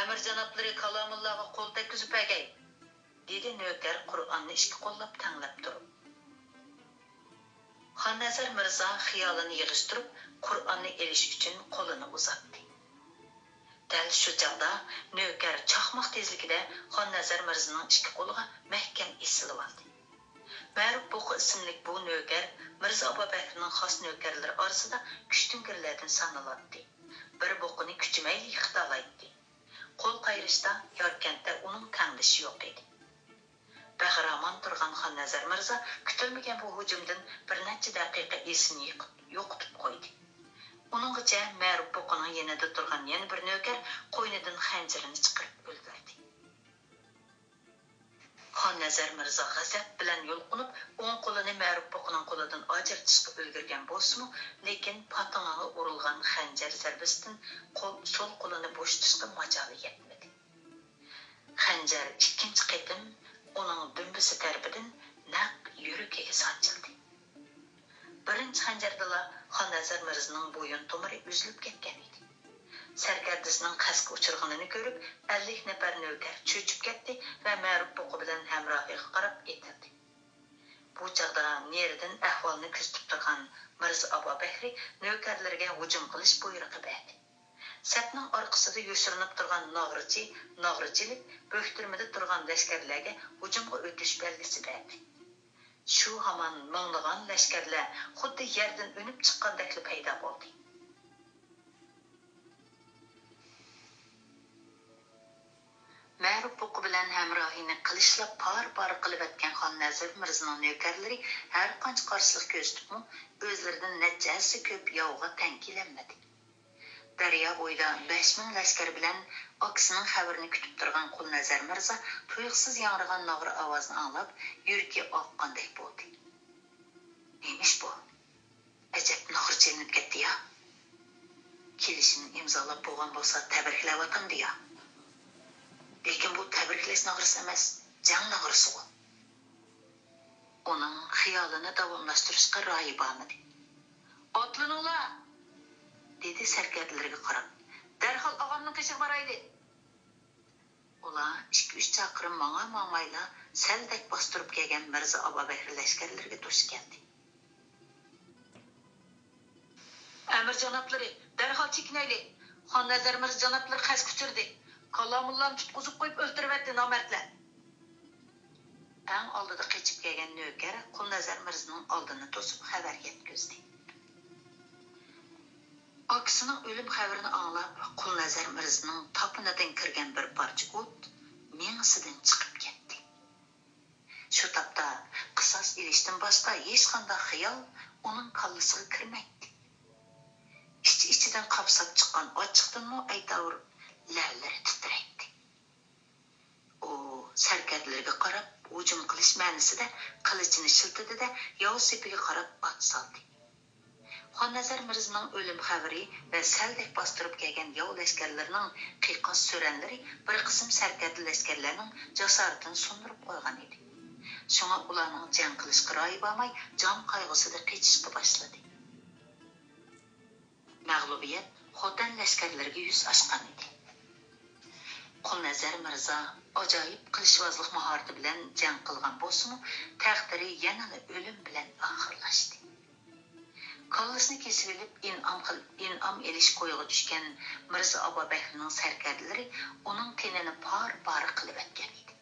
Amir janoblari kalomullohga qo'l tekkizib bagay, dedi navkar Qur'onni ishga qo'llab tanlab turib. Xonnazar Mirza xiyolini yig'ishtirib, Qur'onni elish uchun qo'lini uzatdi. Dal shu chog'da navkar chaqmoq tezligida Xonnazar Mirzaning ikki qo'liga mahkam isilib oldi. Ma'ruf Boqi ismli bu navkar Mirza Abu Bakrning xos navkarlari orasida kuchtingirlardan sanaladi. Bir boqini kuchimayli ixtalaydi. Qo'l qayrishda yorkanda uning tangdishi yo'q edi. Bahramon turgan Xonnazar Mirza kutilmagan bu hujumdan bir necha daqiqa esini yo'qotib qo'ydi. Uninggacha Ma'ruf Boqining yanida turgan yana bir navkar qo'ynidan xanjarini chiqarib o'ldirdi. Xonnazar Mirza g'azab bilan yo'lqinib, o'ng qo'lini Ma'ruf Boqining qo'lidan ajratishga ulgurgan bo'lsa-mu, lekin patoniga urilgan xanjar zarbasidan sol qo'lini bo'shatishga majoli yetmadi. Xanjar ikkinchi qitim uning dumbisi tarafidan naq yuragiga sanchildi. Birinchi xanjardala Xonnazar Mirzaning bo'yin tomiri uzilib ketgan edi. Sarkardisining qasqa uchirganini ko'rib, 50 nafar navkar cho'chib ketdi va Ma'ruf Boqi bilan hamrohiga qarab etildi. Bu chog'da neridan ahvolni kuzatib turgan Mirza Abu Bakr navkarlarga hujum qilish buyrug'i berdi. Sapning orqasida yoshirinib turgan nog'richilik bo'ktirmada turgan lashkarlarga hujumga o'tish belgisi berdi. Shu hamon minglagan lashkarlar xuddi yerdan o'nib chiqqandek paydo bo'ldi. Ma'ruf Boqi bilan hamrohini qilishla par qilib etgan Xon Nazir Mirzaning nökərləri hər qancha qarsılıq göstəribmi, özlərindən nəticəsi köp yavğa tənkiləmədi. Daryo bo'yida 5000 lashkar bilan akisining xabarini kutib turgan Xulnazar Mirza tuyuqsiz yangragan nog'ra ovozni anglab, yuragi oqqandek bo'ldi. Nemish bu? Ajab nog'ra chelinib ketdi ya. Kelishini imzolab bo'lgan bo'lsa, tabriklayotgandi ya. Lekin bu tabriklash nog'risi emas, jang nog'risi bu. Uning xiyolini davomlashtirishga royi bormadi. Otlaninglar, dedi sarkarlarga qarab. Darhol og'amning qishiga borayli. Ular 2-3 chaqirim manga-mangmayla saldak bostirib kelgan Mirza Abubakr lashkarlariga duch keldi. Amir janoblari, darhol chekinayli. Xon Nazar Mirza janoblari qas kuchirdi. Kalomullarni tutqizib qo'yib o'ltiribdi nomardlar. Eng oldida qechib kelgan nökar Xon Nazar Mirzaning oldini to'sib xabar yetkazdi. Akisining o'lim xabarini anglab, Xulnazar Mirzaning topinidan kirgan bir parcha o't mengisidan chiqib ketdi. Shu topda qisos ilishdan boshqa hech qanday xiyol uning kallasiga kirmaydi. Ichi-ichidan qapsab chiqqan ochiqdanmi aytavur lavlari titraydi. U sarkarlarga qarab, hujum qilish ma'nosida qilichini shiltidida yov sepiga qarab ot soldi. Xon Nazar Mirzaning o'lim xabari va saldak bostirib kelgan yov lashkarlarining qiyoqos so'ranlari bir qism sarkarli lashkarlarning jasoratini so'ndirib qo'ygan edi. Shunga ularning jang qilishga royi bo'lmay, jon qayg'usida qechishga boshladi. Mag'lubiyat Xotan lashkarlariga yuz ochgan edi. Xon Nazar Mirza ajoyib qilishvozlik mahorati bilan jang qilgan bo'lsa-mu, taqdiri yana o'lim bilan oxirlashdi. Kallasini kesib elib in'om elish qo'yig'i tushgan Mirza Abubakrning sarkarlari uning tenini par qilib etgan edi.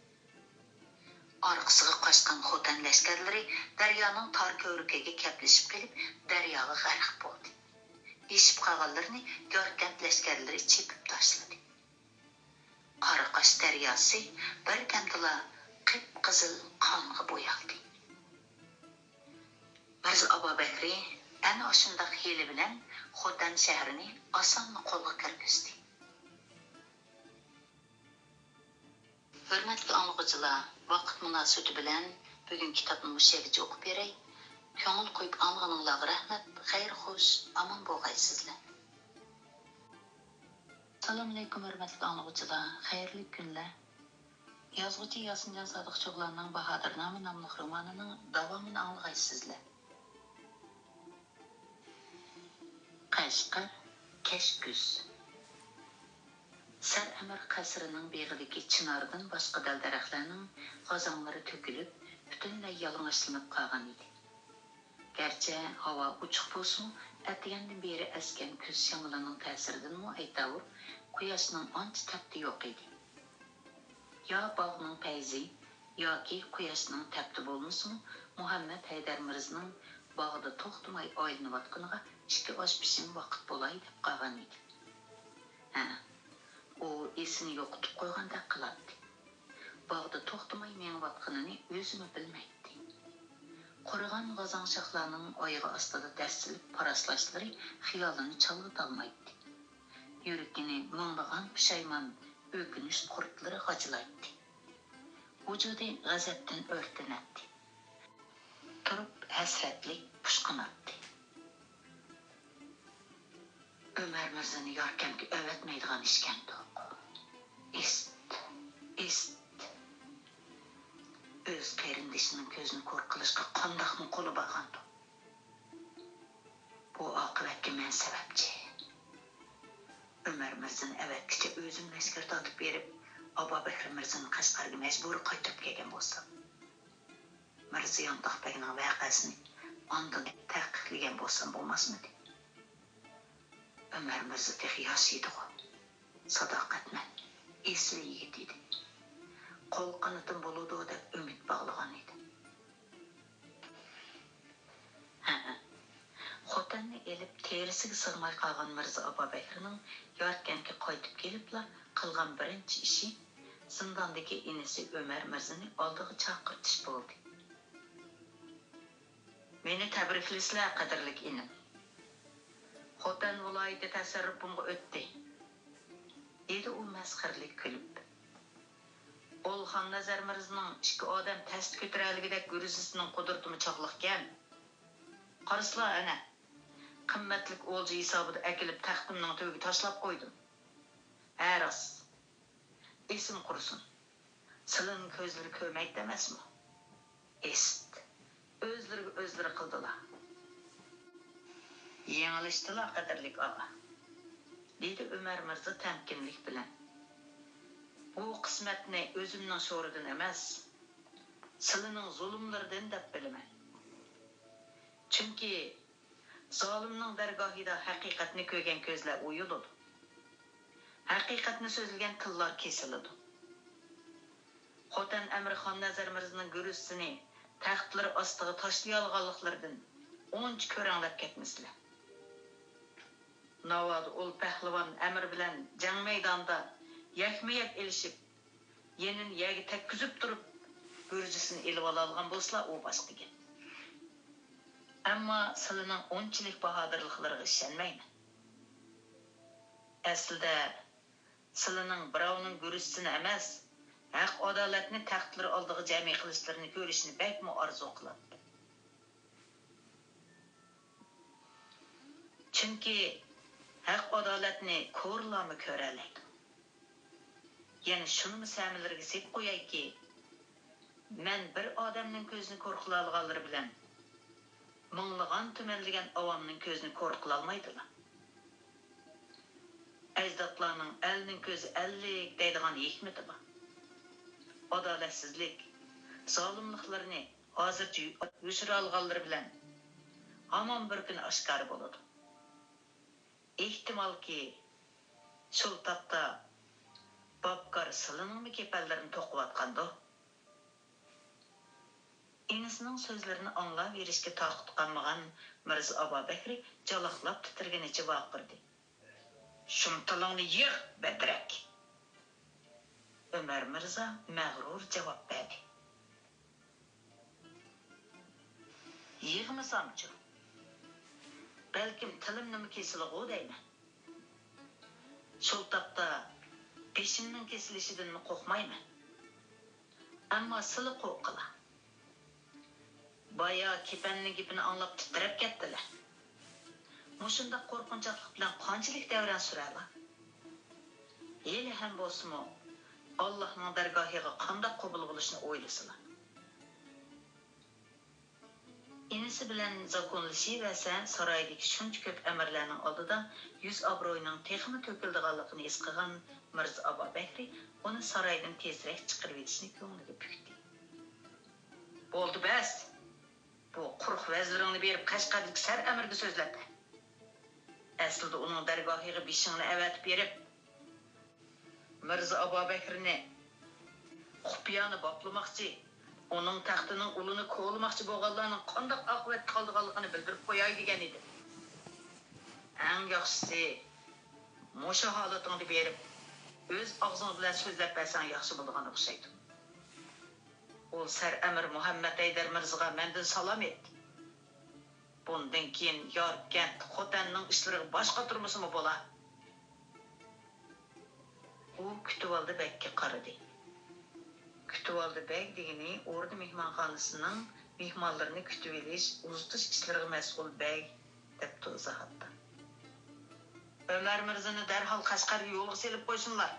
Orqasiga qochgan Xotan lashkarlari daryoning tor ko'rigiga kaplashib kelib, daryoga g'arq bo'ldi. Eshib qolganlarni Yorkant lashkarlari chepib tashladi. Qaraqosh daryosi bir damdala qip-qizil qonga bo'yaldi. Mirza Abubakri ana shunday hiyla bilan Xotan shahrini osonga qo'lga kirgizdi. Hurmatli o'quvchilar, vaqt munosabati bilan bugun kitobni mushagicha o'qib beray. Ko'ngil qo'yib olganinglarga rahmat. Xayr xo'sh, omon bo'lgaysizlar. Assalomu alaykum hurmatli o'quvchilar, xayrli kunlar. Yozuvchi Yosinjon Sodiqcho'g'larning Bahodirnoma nomli romanining davomini anglaysizlar. Qashqar Kashkuz. Sar Amir qasrining beg'idagi chinordan boshqa dal-daraxtlarning g'ozonlari to'kilib, butunlay yalang'ochlanib qolgan edi. Garchi havo ochiq bo'lsa, atgandan beri askan kuz shamolining ta'siridanmi aytavur, quyoshning ancha tafti yo'q edi. Yo bog'ning payzi yoki quyoshning tafti bo'lmasa, Muhammad Haydar Mirzaning bog'da to'xtamay oylanayotganiga 2 osh pishim vaqt bo'lay deb qolgan edi. U esini yo'qotib qo'ygandek qiladi. Bog'da to'xtamay menayotganini o'zimi bilmaydi. Qurigan g'ozon shoxlarining oyog'i ostida dastilib paraslashlari xiyolini chalg'itolmaydi. Yuragini mung'lagan pushaymon, o'kinish qurtlari g'ajilaydi. Vujudi g'azabdan o'rtanadi. Turib hasratlik pushqinadi. Ömer Mirzani Yorkamga o'vatmaydigan ishkandi. Ist. O'z qarindishining ko'zini ko'r qilishga qandoqmi qo'li borgandi. Bu oqibatga men sababchi. Ömer Mirzani avatgacha o'zim lashkar tortib berib, Abubakr Mirzani Qashqarga majbur qaytarib kelgan bo'lsam, Mirza Yantoqbekning voqeasini ondan taqiqlagan bo'lsam bo'lmasmidi? Ömer Mirza texi yosh edi. Sadoqatman, esli yigit edi. Qo'l qanotim bo'ludi deb umid bog'lagan edi. Xotanni elib terisiga sig'may qolgan Mirza Abubakrning Yorkanga qaytib kelibla qilgan birinchi ishi zindondagi inisi Ömer Mirzani oldiga chaqirtish bo'ldi. Meni tabriklisizlar, qadrlik inim. Xotan viloyati tasarrufimga o'tdi, dedi u masxarlik kulib. Olxon Nazar Mirzning ikki odam tast ko'taraligidek guruzisining qudratimi chog'liqkan. Qaraslar ana, qimmatlik o'lja hisobida akilib taxtimning tubiga tashlab qo'ydim. Aras, esim qursin. Silin ko'zlari ko'maydi emasmi? Est, o'zlari qildilar. Yanglishdilar, qadrlik og'a, dedi Ömer Mirza tamkinlik bilan. Bu qismatni o'zimning sho'ridan emas, silining zulmlaridan deb bilaman. Chunki zolimning dargohida haqiqatni ko'rgan ko'zlar o'yiladi. Haqiqatni so'zilgan tillar kesiladi. Xotan Amirxon Nazar Mirzaning gurusini taxtlar ostiga tashlay olganliklaridan o'nch ko'ranglab ketmaslar. Navad ol pahlavon Amir bilan jang maydonida yakma-yak elishib, yenin yagi takkizib turib, gurjisini elib olgan bo'lsa, u boshqa gap. Ammo silining o'nchilik bahodirliklariga ishonmayman. Aslida silining birovning gurjisini emas, haq adolatni taxtlar oldiga jami qilishlarini ko'rishni bakmo orzu qiladi. Chunki haq adolatni ko'rlami ko'ralaydi. Yani şunu müsamilerge sep qo'yayki, men bir odamning ko'zini ko'r qila olganlari bilan minglagan tumanlagan avomning ko'zini ko'r qila olmaydilar. Ajdodlarning elning ko'zi ellik deydigan hikmati bor. Adolatsizlik, zolimliklarni hozircha yushira olganlari bilan hamon bir kun oshkor bo'ladi. Ehtimolki shu taqda Babkar silining kepallarini to'qivatqanda. Inisining so'zlarini anglab berishga toqat qolmagan Mirza Abubakri jaloqlab titirganicha vaqirdi. Shumtilingni yig' badrak. Ömer Mirza mag'rur javob berdi. Yig'misamchi? Balkim tilimni kesilg'u deyman. Shu taqda Peşimnin kesilishidan qo'rqmayman. Ammo sili qo'rqila. Baya kepanning gapini anglab titrab ketdilar. Mushunda qo'rqinchaqlik bilan qanchalik davron suradi? Eli ham bo'lsa-mu, Allohning dargohiga qanday qabul bo'lishni o'ylasizlar. Inisi bilan zakonlashiversa, saroydagi shuncha ko'p amirlarning oldida yuz obro'yining texmi to'kildiganligini his qilgan Mirza Abubakri uni saroydan tezroq chiqarib etishni ko'ngliga pukdi. Bo'ldi bas. Bu quruq vazirlikni berib Qashqarlik sar amirga so'zladi. Aslida uning dargohiga beshingni avatib berib, Mirza Abubakrini qupiyani boplamoqchi, uning taxtining ulini ko'lmoqchi bo'lganlarning qanday oqibat qoldiganligini bildirib qo'yay degan edi. Eng yaxshisi musha holatingni berib, o'z og'zing bilan so'zlab bersan yaxshi bo'ladigan o'xshaydi. Ol sar amir Muhammad Haydar Mirzaga mendan salom et. Bundan keyin yorgan xotanning ishlariga boshqa turmusimi bo'la? U kutib oldi, bekka qaradi. Kutib oldi bek degani o'rda mehmonxonasining mehmonlarini kutib olish, uzatish ishlariga mas'ul bek deb izohatdi. Ömer Mirzani darhol Qashqarga yo'lga selib qo'ysinlar.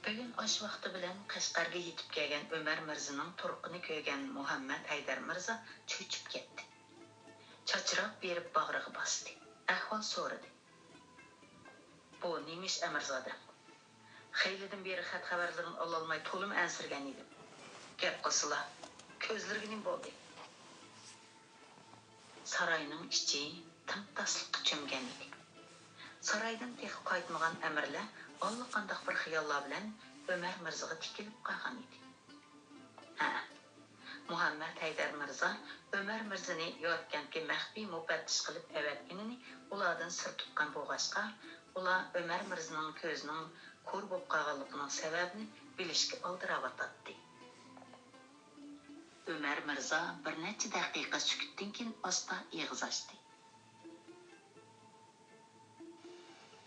Bugun osh vaqti bilan Qashqarga yetib kelgan Ömer Mirzaning turqini ko'rgan Muhammad Haydar Mirza cho'chib ketdi. Chachroq berib bag'riga bosdi. Ahvol so'radi. Bu nemish Amirzoda? Xeylidan beri xat xabarlarini ololmay to'lim ansirgan edim. Gap qilsalar, ko'zlariga nim bo'ldi. Saroyning ichi timtasliqqa cho'mgan edi. Saroydan teq qaytmagan amirlar allaqanday bir xiyollar bilan Ömer Mirzaga tikilib qolgan edi. Muhammad Haydar Mirza Ömer Mirzani yotganki maxfiy mufattish qilib avatganini ulardan sir tutgan bo'lg'achqa, Ular Ömer Mirza'nın ko'zining ko'r bo'lib qolganligining sababini bilishga oldirayotdi. Ömer Mirza bir necha daqiqa sukutdan keyin asta og'iz ochdi.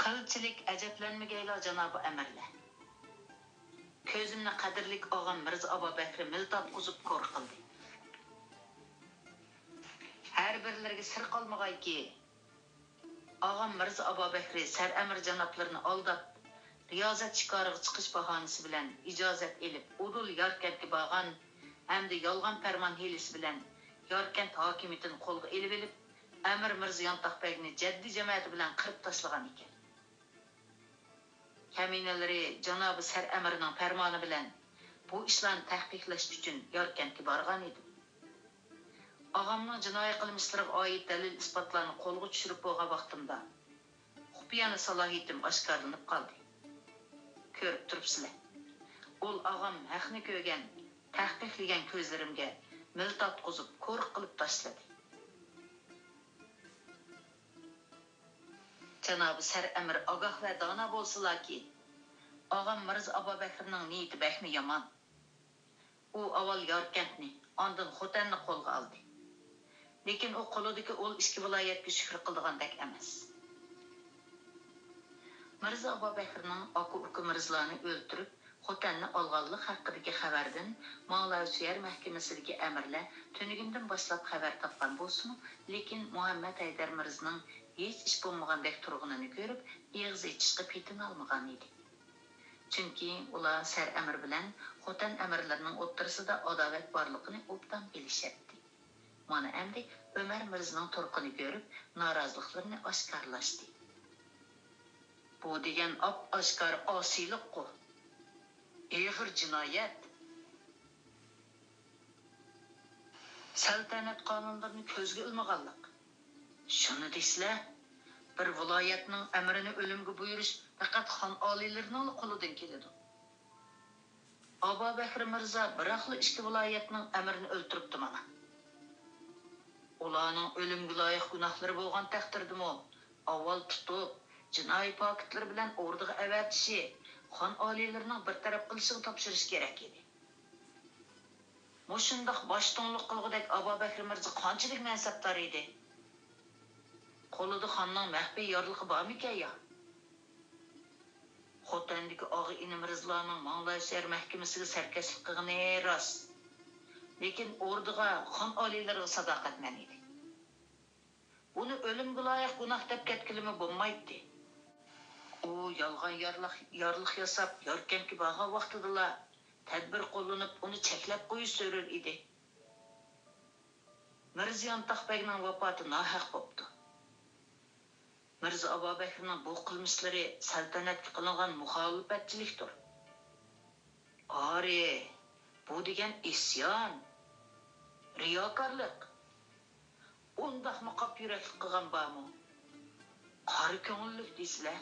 Qilchilik ajablanmagaylar janobi amirlar. Ko'zimni qadrlik og'am Mirza Abu Bakr miltat quzib ko'r qildi. Har birlariga sir qolmagayki, og'am Mirza Abu Bakr sar amir janoblarini aldab, riyozat shikoriga chiqish bahonasi bilan ijozat elib, Udul Yarkentga borgan hamda yolg'on farmon hilisi bilan Yarkent hokimiyatini qo'lga elib, Amir Mirza Yontaqbekni jaddiy jamoati bilan qirib tashlagan ekan. Kaminalari janobi sar amirning farmoni bilan bu ishlarni tahqiqlash uchun Yarkentga borgan edi. Og'amning jinoiy qilmishlariga oid dalil isbotlarni qo'lga tushirib bo'lgan vaqtimda xufiyona salohiyatim oshkorlanib qoldi. Ko'rib turibsizlar. Ol og'am haqni ko'rgan, tahqiqlagan ko'zlarimga miltat quzib, ko'r qilib tashladi. Janobi sar amir ogoh va dona bo'lsalarki, og'am Mirza Abu Bakrning niyati baxmi yomon. U avval Yarkentni, ondan Xotanni qo'lga oldi. Lekin u qo'lidagi ol ikki viloyatga shuhrat qildigandek emas. Mirza Abu Bakrning aka-uka Mirzlarni o'ldirib, Xotanni olganlik haqidagi xabardan Mavlasiyar mahkamasidagi amirlar tunigundan boshlab xabar topgan bo'lsin, lekin Muhammad Haydar Mirzaning hech ish bo'lmagandek turg'unini ko'rib, og'iz ochishga petin olmagan edi. Chunki ular sar amir bilan Xotan amirlarining o'rtasida adovat borligini obdan bilishadi. Mana endi Ömer Mirzaning turqini ko'rib, noroziliklarini oshkorlashdi. Bu degan oshkor osiylik-ku. Eg'ir jinoyat. Saltanat qonunlarini ko'zga ilmaganlik. Shuni deysizlar, bir viloyatning amrini o'limga buyurish faqat xon oliylarining qo'lidan keladi. Abu Bakr Mirza biroqli ikki viloyatning amrini o'ltiribdi mana. Ularning o'limga loyiq gunohlari bo'lgan taqdirdimi, avval tutib, jinoiy paketlar bilan o'rniga avatishi, xon oliylarining bir taraf qilishiga topshirish kerak edi. Mushundoq boshtonliq qilgudek Abu Bakr Mirza qanchalik mansabdor edi? Qo'lida xonning maxfiy yorliqi bormikan ya? Xotandagi og'i ini Mirzlarning Mavlasiyar mahkamasiga sarkashlik qilgani rost. Lekin o'rniga xon oliylariga sadoqatman edi. Uni o'limga loyiq gunoh deb ketkilimi bo'lmaydi. U yolg'on yorliq yasab, Yarkentga borgan vaqtida tadbir qo'llanib, uni cheklab qo'yish so'rar edi. Mirza Yontaqbekning vafoti nohaq bo'ldi. Mirza Abu Bakrning bu qilmishlari saltanatga qilingan muxolifatchilikdir. Ari, bu degan isyon, riyokorlik. Undaq muqab yurakli qilgan bormi? Qari ko'ngillik deysizlar.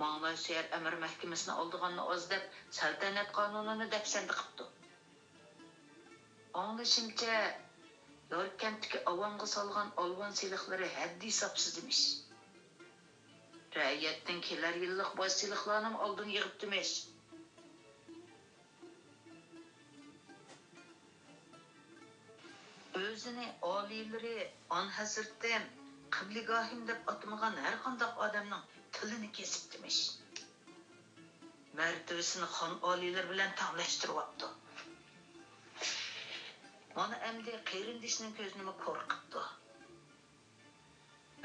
Mavlasiyar amir mahkamasini oldiganni oz deb saltanat qonunini dafsanda qilibdi. Anglashimcha, Yarkentdagi avonga solgan olvon seliqlari haddi hisobsiz emish. Ra'yatdan kelar yillik bosh seliqlarni oldin yig'ibdimish. O'zini oliylari on hazratim, qibligohim deb atmagan har qanday odamning tilini kesibdimish. Martabasini xon oliylar bilan tanglashtiryapti. Mana endi qerindishning ko'zini qo'rqitdi.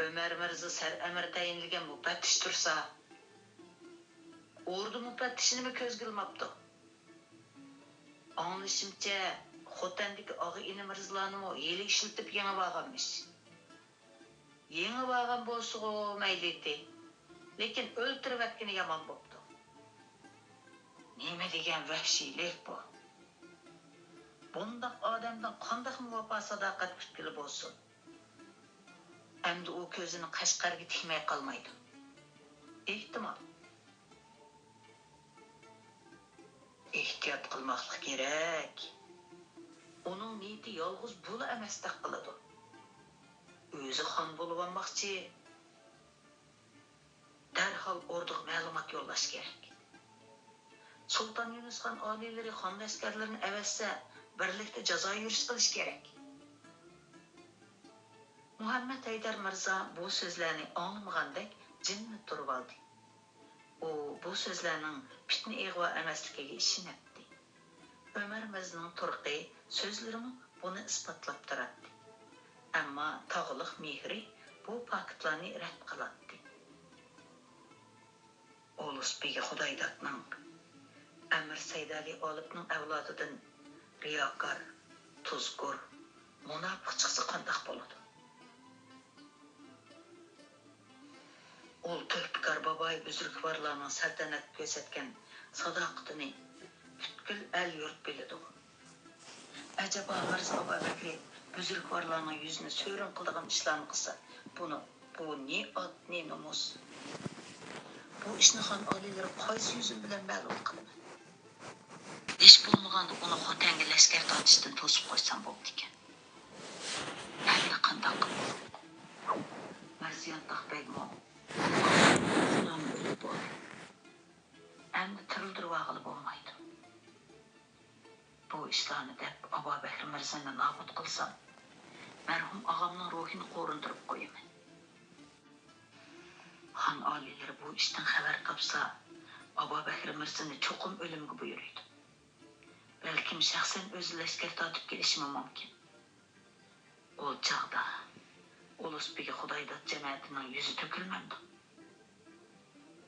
Ömer Mirza sar amir tayinlagan mufattish tursa, o'rda mufattishini ko'zga ilmabdi. Anglashimcha, Xotandagi og'i ini Mirzlarni yeli ishlatib yengib olganmish. Yengib olgan bo'lsa-ku mayli edi. Lekin o'ltirib atgani yomon bo'pti. Nima degan vahshiylik bu? Bundaq odamdan qanday vafo sadoqat kutgili bo'lsin? Endi u ko'zini Qashqarga tikmay qolmaydi. Ehtimol. Ehtiyot qilmoqlik kerak. Uning niyati yolg'iz bo'la emasdek qiladi. O'zi xon bo'lib olmoqchi. Dərhal orduğa məlumat yollaş kerak. Sultan Yunus xan aliyləri xan əskərlərini əvəzsə, birlikdə jazo yurish qilish kerak. Muhammed Haydar Mirza bu sözlərni anlamagandek jimni turib oldi. O bu sözlərning fitna ig'vo emasligiga ishonibdi. Ömer Mirzaning turqi sözlərimi buni isbotlab turadi. Ammo tog'liq mehri bu faktlarni rad qiladi. Olusbegi Xudoydatning Amir Saydali Olibning avlodidan riyokor, tuzkur, munofiq chiqsa qandoq bo'ladi? Ol To'pkar boboy buzrukvorlarning saltanat ko'rsatgan sadoqatini butkul el yurt biladi. Acaba Mirza Abu Bakr buzrukvorlarning yuzini so'rin qiladigan ishlarni qilsa, bu ne ot, ne nomus? Bu ishni xon oliylari qaysi yuzim bilan ma'lum qilaman? Ish bo'lmaganda uni xotanga lashkar tortishdan to'sib qo'ysam bo'ldi ekan. Endi qandoq qilib? Marziyatdaq begmo. Salom o'lib bo'ldi. Endi tirildirib og'ilib bo'lmaydi. Bu ishlarni deb Abu Bakr Mirzani nobud qilsam, marhum og'amning ruhini qo'rindirib qo'yaman. Xon oliylari bu ishdan xabar topsa, Abu Bakr Mirzani cho'qim o'limga buyuradi. Balkim shaxsan o'zi lashkar tortib kelishi mumkin. O chaqda Olusbegi Xudoydat jamiyatining yuzi to'kilmadi.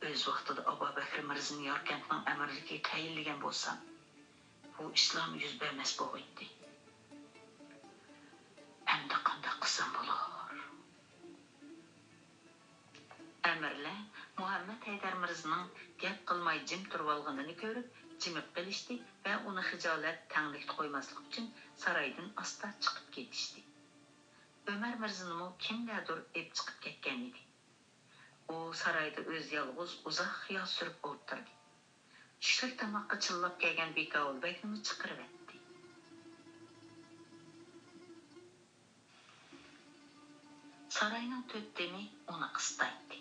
O'z vaqtida Abu Bakr Mirzani Yorkentning amirligiga tayinlagan bo'lsam, bu islom yuz bermas bo'ldi. Endi qanday qilsam bo'lar? Amirlar Muhammed Haydar Mirzaning gap qilmay jim turib olganini ko'rib, jimib qilishdi va uni xijolat tanglikda qo'ymaslik uchun saroydan asta chiqib ketishdi. Ömer Mirzani kimlardir ep chiqib ketgan edi. U saroyda o'z yolg'iz uzoq xiyol surib o'tirdi. Tushlik tomoqqa chillab kelgan Bekovulbekni chiqarib etdi. Saroyning to'ttemi uni qistaydi.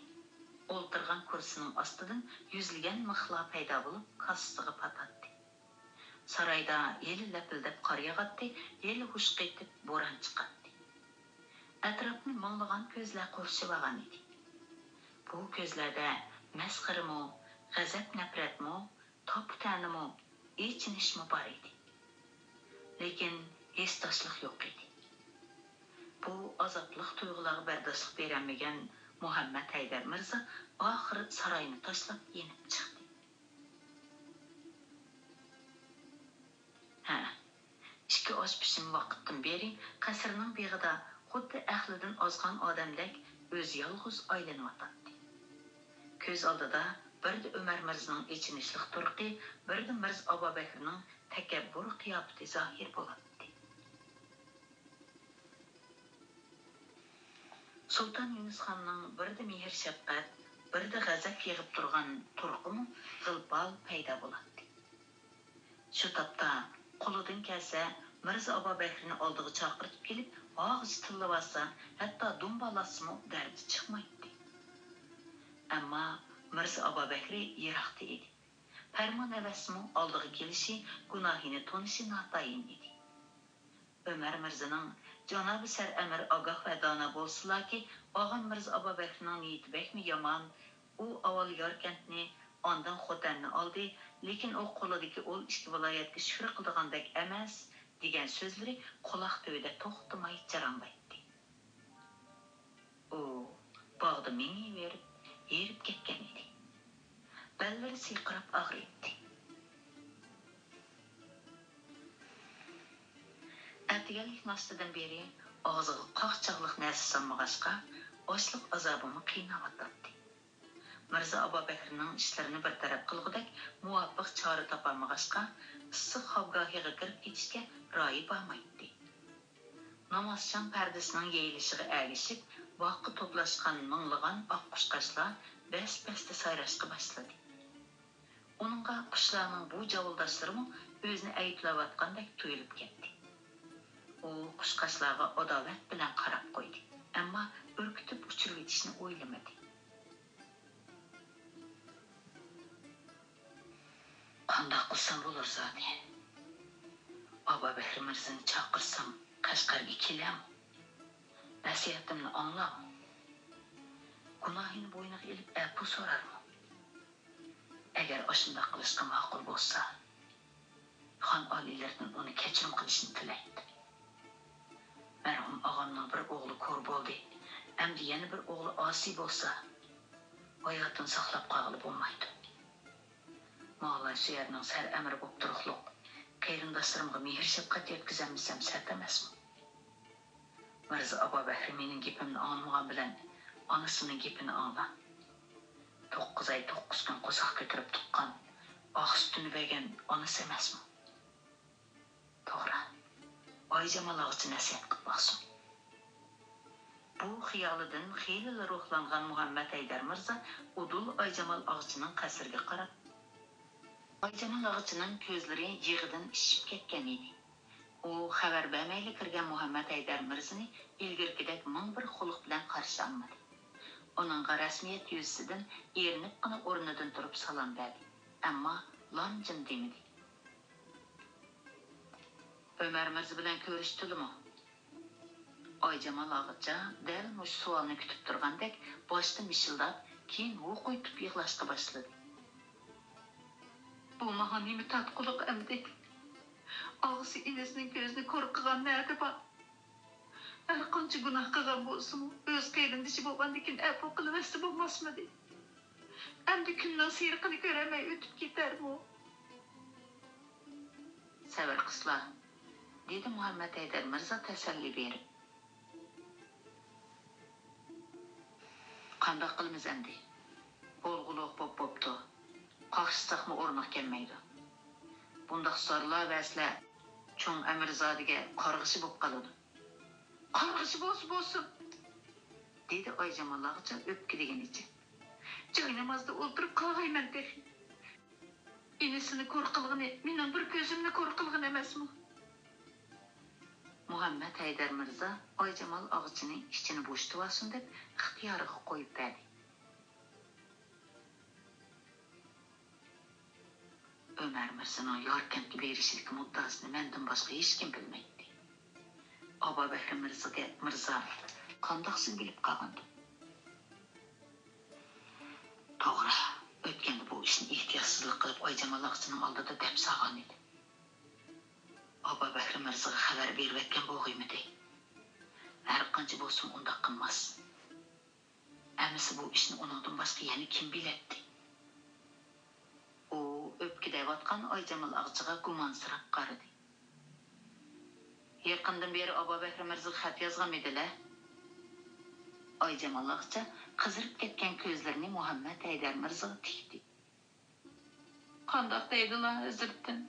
O'ltirgan kursining ostidan yuzlagan mixlar paydo bo'lib, kassasiga patadi. Saroyda yeli lapildab qor yog'adi, yeli hush qaytib bo'ron chiqadi. Atrofni minglagan ko'zlar qurshib olgan edi. Bu ko'zlarda masxarami, g'azab nafratmi, toptanimi, ichinishmi bor edi. Lekin hech toshliq yo'q edi. Bu azobliq tuyg'ularga bardoshlik berolmagan Muhammed Haydar Mirza oxiri saroyni tashlab yenib chiqdi. Ikki osh pishim vaqtdan beri qasrning beg'ida xuddi ahlidan ozgan odamdek o'z yolg'iz aylanayotdi. Ko'z oldida birda Ömer Mirzaning ichinishlik turqi, birda Mirza Abu Bakrning takabbur qiyofati zohir bo'ladi. Sultan Yunus xonning birda mehr shafqat, birda g'azab yig'ib turgan turqimi g'ilbal paydo bo'ladi. Shu topda qo'lidan kelsa Mirza Abu Bakrni oldiga chaqirib kelib, og'iz tillab olsa, hatto dumbalasimi dardi chiqmaydi. Ammo Mirza Abu Bakri yiroqda edi. Farmon avasmi oldiga kelishi, gunohini tonishi notayin edi. Ömer Mirzaning janobi sar amir ogoh va dona bo'lsalarki, og'am Mirza Abu Bakrning niyati bekmi yomon, u avval Yorkentni, ondan Xotanni oldi, lekin u qo'lidagi o'l ikki viloyatga shukr qildigandek emas degan so'zlari quloq tubida to'xtamay jaranlaydi. U bog'da mengayverib, yerib ketgan edi. Ballari siyqirab og'riydi. Atgalik nastidan beri og'ziga qoqchaqliq narsa solmag'achqa, ochliq azobini qiynayotdi. Mirza Abu Bakrning ishlarini bir taraf qilgudek muvofiq chora topolmag'achqa, issiq xobgohiga kirib ketishga royi bo'lmaydi. Namozchan pardasining yeyilishiga ergishib, vaqqa to'plashgan minglagan oq qushqashlar bas-basda sayrashga boshladi. Uningga qushlarning bu javildoshlari o'zini ayblayotgandek tuyulib ketdi. U qushqashlarga adolat bilan qarab qo'ydi, ammo urkitib uchirib etishni o'ylamadi. Qandaq qilsam bo'lar zodi. Aba Bekir Mirzani chaqirsam Qashqarga kelam. Nasihatimni anglab. Gunohini bo'yniga ilib afu so'rarmi? Agar o'shunday qilishga ma'qul bo'lsa, xon oliylardan uni kechirim qilishni tilaydi. Marhum og'amning bir o'g'li ko'r bo'ldi. Endi yana bir o'g'li osiy bo'lsa, hayotini saqlab qolg'ili bo'lmaydi. Ma'lay suyarning sar amri bo'lib turuqliq. Qayrindoshlarimga mehr shafqat yetkazamsam sat emasmi? Mirza Aba Bekir mening gapimni anglamagan bilan onasining gapini angla. 9 oy 9 kun qo'saq ko'tarib tuqqan, oq sutini bergan onasi emasmi? To'g'ri. Oyjamal og'chi nasihat qilib boqsin. Bu xiyolidan xeyli ruhlangan Muhammad Haydar Mirza Udul Oyjamal og'chining qasriga qarab. Oyjamal og'chining ko'zlari yig'idan ishib ketgan edi. U xabar bermayli kirgan Muhammad Haydar Mirzani ilgirgidek ming bir xuluq bilan qarshi olmadi. Onun rasmiyet yüzüden erinib qana o'rnidan turib salom berdi. Ammo lomjin demadi. Ömer Mirza bilan ko'rishdimi? Oyjamal og'acha dal mush savolni kutib turgandek boshda mishildab, keyin u qo'yib yig'lashga boshladi. Bu mahanimi tatquliq emdi. Ağzı inesinin gözünü korkugan nerede bak? Her qancha gunoh qilgan bo'lsin, o'z qayrindishi bo'lgandikin afu qilmasa bo'lmasmidi? Endi kunning sirqini ko'ramay o'tib ketarmi? Sabr qilslar, dedi Muhammad Haydar Mirza tasalli berib. Qanday qilamiz endi? Bo'lg'uloq bo'pti. Qaqshsaqmi o'rnaq kelmaydi. Bundaq sorlar vaslar cho'ng Amirzodiga qarg'ishi bo'lib qoladi. Qarg'ishi bo'lsin, dedi Oyjamal og'cha o'pki deganicha. Joy namozda o'tirib qolg'ayman dedi. Enesini ko'r qilg'ini, mening bir ko'zimni ko'r qilg'in emasmi? Muhammad Haydar Mirza Oyjamal og'chining ichini bo'shitib olsin deb ixtiyoriga qo'yib berdi. Ömer Mirza'nın Yarkent'e verişlik muddasını menden başka hiç kim bilmeydi. Aba Bekir Mirza qandaqsın bilip qalgandı. To'g'ri, o'tganda bu ishni ehtiyotsizlik qilib Oyjamal og'chining oldida deb saqlagan edi. Aba Bekir Mirzaga xabar berib etgan bo'g'imidi. Har qancha bo'lsin undaq qilmas. Amisi bu ishni uningdan boshqa yana kim biladi? Öpkideyvatkan Oyjamal og'chiga gumansirab qaradi. Yaqindan beri Aba Bekir Mirza xat yozgan edilar. Oyjamal og'cha qizirib ketgan ko'zlarini Muhammad Haydar Mirzaga tikdi. Qandoq deydilar Hazratim?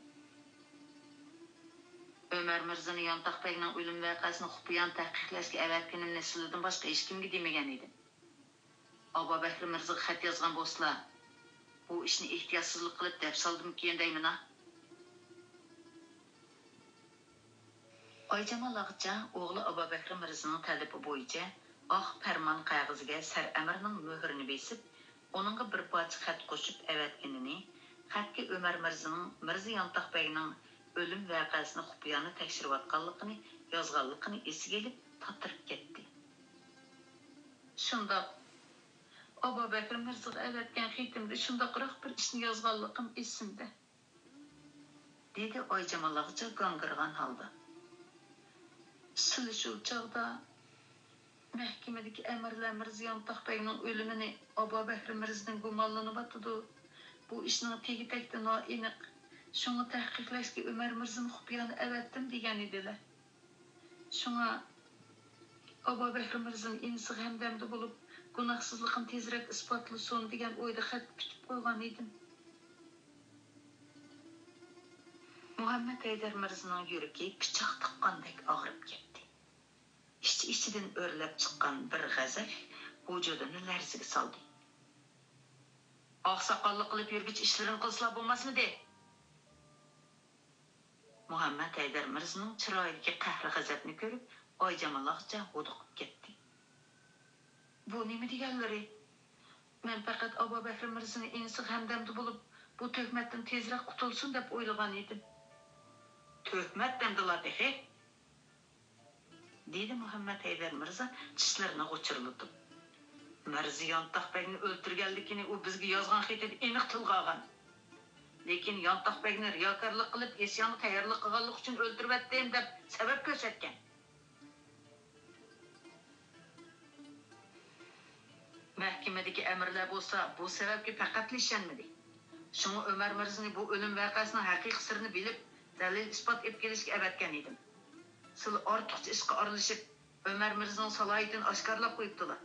Ömer Mirzani Yontaqbekning o'lim voqeasini xufiyan tahqiqlashga avatganimni sizlardan boshqa hech kimga demagan edim. Aba Bekir Mirza xat yozgan bo'lsalar, bu ishni ehtiyotsizlik qilib deb soldim keyin deyman. Oyjamal og'cha o'g'li Aba Bekir Mirzaning talabi bo'yicha oq farmon qog'oziga sar amirning muhrini besib, uningga bir parcha xat qo'shib avatganini, xatga Ömer Mirzaning Mirza Yontaqbekning o'lim voqeasini xufiyona tekshirayotganligini yozganligini esiga olib tatirib ketdi. Shundoq Aba Bekir Mirzaga avatgan xatimda shundoqroq bir ishni yozganligim esimda, dedi Oyjamal og'cha gangirgan holda. Siz shu chog'da mahkamadagi amirlar Mirza Yontaqbekning o'limini Aba Bekir Mirzadan gumonlanib atdi. Bu ishning tegi-tagida noaniq. Şunu tahqiqlashga Ömer Mirzani xufiyona avatdim degan edilar. Shunga Aba Bekir Mirzani insi hamdamda bo'lib, gunohsizligini tezroq isbotlasin degan o'yda xat kutib qo'ygan edim. Muhammad Haydar Mirzaning yuragi pichoq tiqqandek og'rib ketdi. İçidan o'rlab chiqqan bir g'azab vujudini larzaga soldi. Oqsoqollik qilib yurgich ishlarini qilsa bo'lmasmidi? Muhammad Haydar Mirzaning chiroyidagi qahri g'azabni ko'rib, Oyjamal og'cha huduqib ketdi. Bu nima deganlari? Men faqat Aba Bekir Mirzani insi hamdamda bo'lib, bu töhmetten tezroq qutulsun deb o'ylagan edim. Töhmet demdilar dehi, dedi Muhammed Haydar Mirza tishlarini g'o'chirlatib. Mirzi Yontaqbekni o'ltirganligini u bizga yozgan xatida aniq tilga olgan. Lekin Yontaqbekni riyokorlik qilib, isyonga tayyorlik qilganlik uchun o'ltiribdim deb sabab ko'rsatgan. Mahkamadagi amirlar bo'lsa, bu sababga faqat ishonmadi. Shunga Umar Mirzani bu o'lim voqeasining haqiqiy sirini bilib, dalil isbot etib kelishga avatgan edim. Sil ortiqcha ishga aralashib, Umar Mirzaning salohiyatini oshkorlab qo'yibdilar.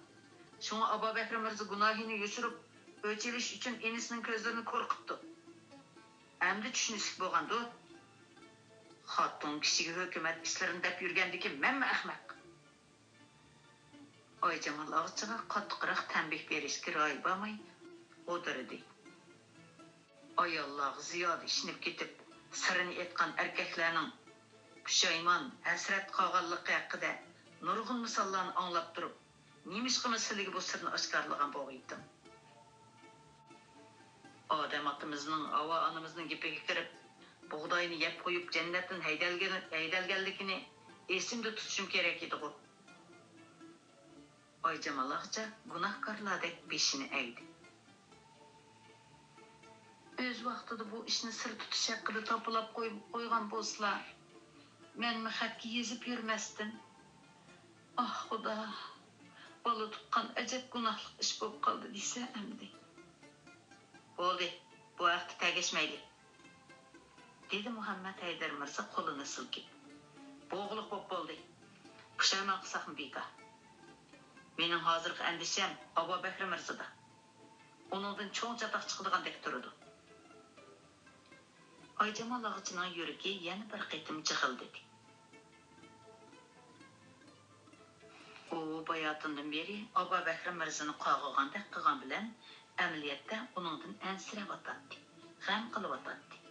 Shunga Abu Bakr Mirza gunohini yoshirib, o'chirish uchun enisining ko'zlarini qo'rqitdi. Endi tushunishlik bo'lgandi. Xotin kishiga hukumat ishlarini deb yurgandiki, menmi ahmoq? Oyjamal og'chiga qattiqroq tanbeh berishga ro'y bo'lmay o'tirdi. Ayollar ziyoda ishinib ketib, sirini aytgan erkaklarning pushaymon, hasrat qolganligi haqida nurg'un misollarni anglab turib, nemishqimi sizlarga bu sirni oshkorlagan bo'lgandim. Odam otamizning, Ava onamizning gapiga kirib, bug'doyni yeb qo'yib jannatdan haydalganligini esimda tutishim kerak edi. Oyjamal og'cha gunohkorlardek beshini egdi. Öz vaqtida bu ishni sir tutish haqida topilib qo'ygan bo'lsalar, men xatga yezib yurmasdim. Ah, Xudo, bola tuqqan ajab gunohli ish bo'lib qoldi desa endi. Bo'ldi, bu vaqt tegishmaydi, dedi Muhammed Haydar Mirza qo'lini silkib. Bo'g'liq bo'lib bo'ldi. Pushaymon qilsam beka. Mening hozirgi andisham Abu Bakr Mirzada. Onundan cho'ng chatoq chiqadigan deb turdi. Oyjamal og'chining yuragi yana bir qitim jig'ildi. U bayotindan beri Abu Bakr Mirzani qo'g'igandek qilgan bilan amaliyotda uningdan ansirab o'tadi, g'am qilib o'tadi.